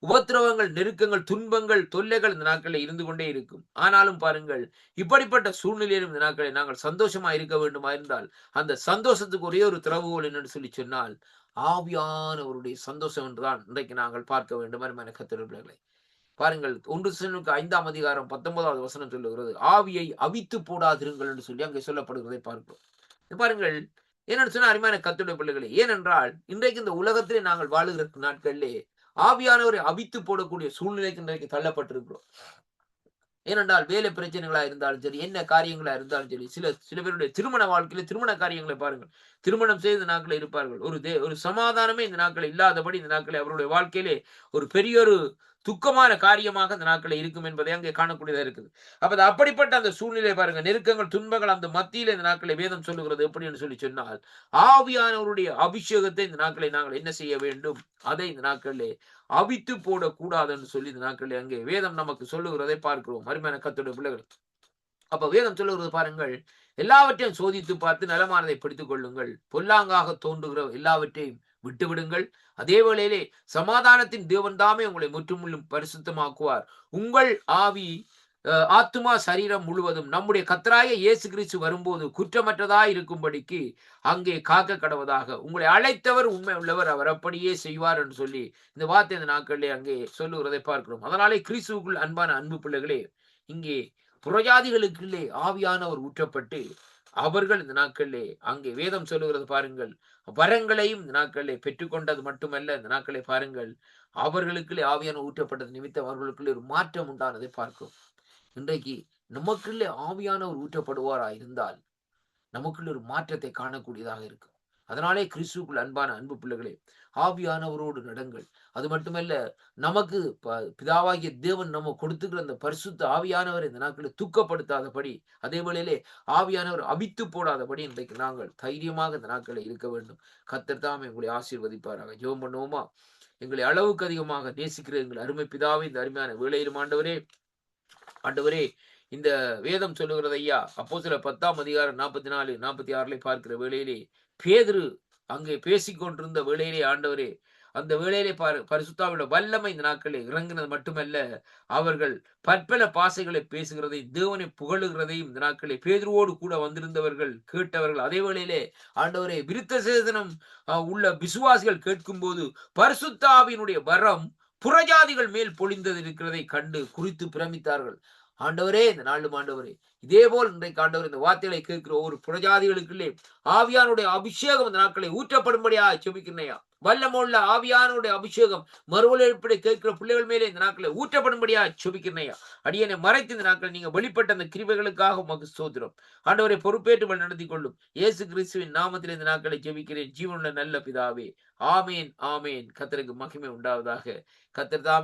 உபத்திரவங்கள், நெருக்கங்கள், துன்பங்கள், தொல்லைகள் இந்த நாட்களில் இருந்து கொண்டே இருக்கும். ஆனாலும் பாருங்கள், இப்படிப்பட்ட சூழ்நிலையிலும் இந்த நாட்களை நாங்கள் சந்தோஷமா இருக்க வேண்டுமா இருந்தால் அந்த சந்தோஷத்துக்கு ஒரே ஒரு திறவுகோல் என்னன்னு சொல்லி சொன்னால் ஆவியானவருடைய சந்தோஷம் என்றுதான் இன்றைக்கு நாங்கள் பார்க்க வேண்டும். அருமையான கர்த்தருடைய பிள்ளைகளே, பாருங்கள் 1 தெசலோனிக்கேயர் 5ஆம் அதிகாரம் 19வது வசனம் சொல்லுகிறது, ஆவியை அவித்து போடாதிருங்கள் என்று சொல்லி அங்கே சொல்லப்படுகிறதை பார்க்கிறோம். பாருங்கள், என்னன்னு சொன்னா அருமையான கர்த்தருடைய பிள்ளைகளே, ஏனென்றால் இன்றைக்கு இந்த உலகத்திலே நாங்கள் வாழுகிற நாட்களிலே ஆவியானவரை அவித்து போடக்கூடிய சூழ்நிலைக்கு இன்றைக்கு தள்ளப்பட்டிருக்கிறோம். ஏனென்றால் வேலை பிரச்சனைகளா இருந்தாலும் சரி, என்ன காரியங்களா இருந்தாலும் சரி, சில பேருடைய திருமண வாழ்க்கையில திருமண காரியங்களை பாருங்கள், திருமணம் செய்த நாட்களில் இருப்பார்கள், ஒரு சமாதானமே இந்த நாட்களை இல்லாதபடி இந்த நாட்களை அவருடைய வாழ்க்கையிலே ஒரு பெரிய ஒரு துக்கமான காரியமாக அந்த நாட்களை இருக்கும் என்பதை அங்கே காணக்கூடியதா இருக்குது. அப்ப அப்படிப்பட்ட அந்த சூழ்நிலை பாருங்க, நெருக்கங்கள், துன்பங்கள், அந்த மத்தியில இந்த நாட்களை வேதம் சொல்லுகிறது எப்படி சொல்லி சொன்னால், ஆவியானவருடைய அபிஷேகத்தை இந்த நாட்களை நாங்கள் என்ன செய்ய வேண்டும், அதை இந்த நாட்களிலே அவித்து போடக்கூடாது என்று சொல்லி இந்த நாட்களில் அங்கே வேதம் நமக்கு சொல்லுகிறதை பார்க்கிறோம். அருமையான கர்த்தருடைய பிள்ளைகள், அப்ப வேதம் சொல்லுகிறது பாருங்கள், எல்லாவற்றையும் சோதித்து பார்த்து நலமானதை பிடித்துக் கொள்ளுங்கள், பொல்லாங்காக தோன்றுகிற எல்லாவற்றையும் விட்டுவிடுங்கள், அதே வேளையிலே சமாதானத்தின் தேவன் தாமே உங்களை முற்றுமுள்ளும் பரிசுத்தமாக்குவார், உங்கள் ஆவி ஆத்துமா சரீரம் முழுவதும் நம்முடைய கர்த்தராகிய இயேசு கிறிஸ்து வரும்போது குற்றமற்றதாய் இருக்கும்படிக்கு அங்கே காக்க கடவதாக. உங்களை அழைத்தவர் உண்மை உள்ளவர், அவர் அப்படியே செய்வார் என்று சொல்லி இந்த வார்த்தை இந்த நாட்களிலே அங்கே சொல்லுகிறதை பார்க்கிறோம். அதனாலே கிறிஸ்துவுக்குள் அன்பான அன்பு பிள்ளைகளே, இங்கே புறஜாதிகளுக்குள்ளே ஆவியானவர் ஊற்றப்பட்டு அவர்கள் இந்த நாட்களிலே அங்கே வேதம் சொல்லுகிறது பாருங்கள், வரங்களையும் இந்த நாட்களிலே பெற்றுக்கொண்டது மட்டுமல்ல, இந்த நாட்களை பாருங்கள், அவர்களுக்குள்ளே ஆவியான ஊற்றப்பட்டது நிமித்தம் அவர்களுக்குள்ளே ஒரு மாற்றம் உண்டானதை பார்க்கிறோம். இன்றைக்கு நமக்குள்ளே ஆவியானவர் ஊற்றப்படுவாரா இருந்தால் நமக்குள்ள ஒரு மாற்றத்தை காணக்கூடியதாக இருக்கும். அதனாலே கிறிஸ்துவுக்குள் அன்பான அன்பு பிள்ளைகளே, ஆவியானவரோடு நடங்கள். அது மட்டுமல்ல, நமக்கு பிதாவாகிய தேவன் நம்ம கொடுத்துக்கிற அந்த பரிசுத்த ஆவியானவரை இந்த நாட்களில் தூக்கப்படுத்தாதபடி, அதே வேளையிலே ஆவியானவர் அவித்து போடாதபடி இன்றைக்கு நாங்கள் தைரியமாக இந்த நாட்களில் இருக்க வேண்டும். கர்த்தர் தாமே உங்களை ஆசீர்வதிப்பாராக. ஜெபம் பண்ணுவோமா? எங்களை அளவுக்கு அதிகமாக நேசிக்கிற எங்கள் அருமை பிதாவே, இந்த அருமையான வேளையிலும் ஆண்டவரே, இந்த வேதம் சொல்லுகிறது ஐயா, அப்போஸ்தலர் 10ஆம் அதிகாரம் 44, 46 பார்க்கிற வேளையிலே பேதுரு அங்கே பேசிக்கொண்டிருந்த வேளையிலே ஆண்டவரே, அந்த வேளையிலே பரிசுத்தாவியோட வல்லமை இந்த நாட்களில் இறங்கினது மட்டுமல்ல, அவர்கள் பற்பல பாசைகளை பேசுகிறதையும் தேவனை புகழுகிறதையும் இந்த நாட்களில் பேதுருவோடு கூட வந்திருந்தவர்கள் கேட்டவர்கள். அதே வேளையிலே ஆண்டவரே, விருத்த சேதனம் உள்ள விசுவாசிகள் கேட்கும் போது பரிசுத்த ஆவியினுடைய வரம் புறஜாதிகள் மேல் பொழிந்தது இருக்கிறதை கண்டு குறித்து பிரமித்தார்கள். ஆண்டவரே, இந்த நாளும் ஆண்டவரே, இதே போல் இன்றைக்கு ஆண்டவர் இந்த வார்த்தைகளை கேட்கிற ஒவ்வொரு புறஜாதிகளுக்குள்ளே ஆவியானுடைய அபிஷேகம் இந்த நாட்களை ஊற்றப்படும்படியா செபிக்கிறனையா. வல்லமுள்ள ஆவியானுடைய அபிஷேகம் மறுவழிப்படை கேட்கிற பிள்ளைகள் மேலே இந்த நாட்களை ஊற்றப்படும்படியா செபிக்கிறனையா. அடியனை மறைத்து இந்த நாட்கள் நீங்க வெளிப்பட்ட அந்த கிருபைகளுக்காக உமக்கு ஸ்தோத்திரம். ஆண்டவரை பொறுப்பேற்று நடத்தி கொள்ளும் இயேசு கிறிஸ்துவின் நாமத்தில் இந்த நாட்களை ஜெபிக்கிறேன் ஜீவனுள்ள நல்ல பிதாவே. ஆமேன், ஆமேன். கர்த்தருக்கு மகிமை உண்டாவதாக. கர்த்தர் தாமே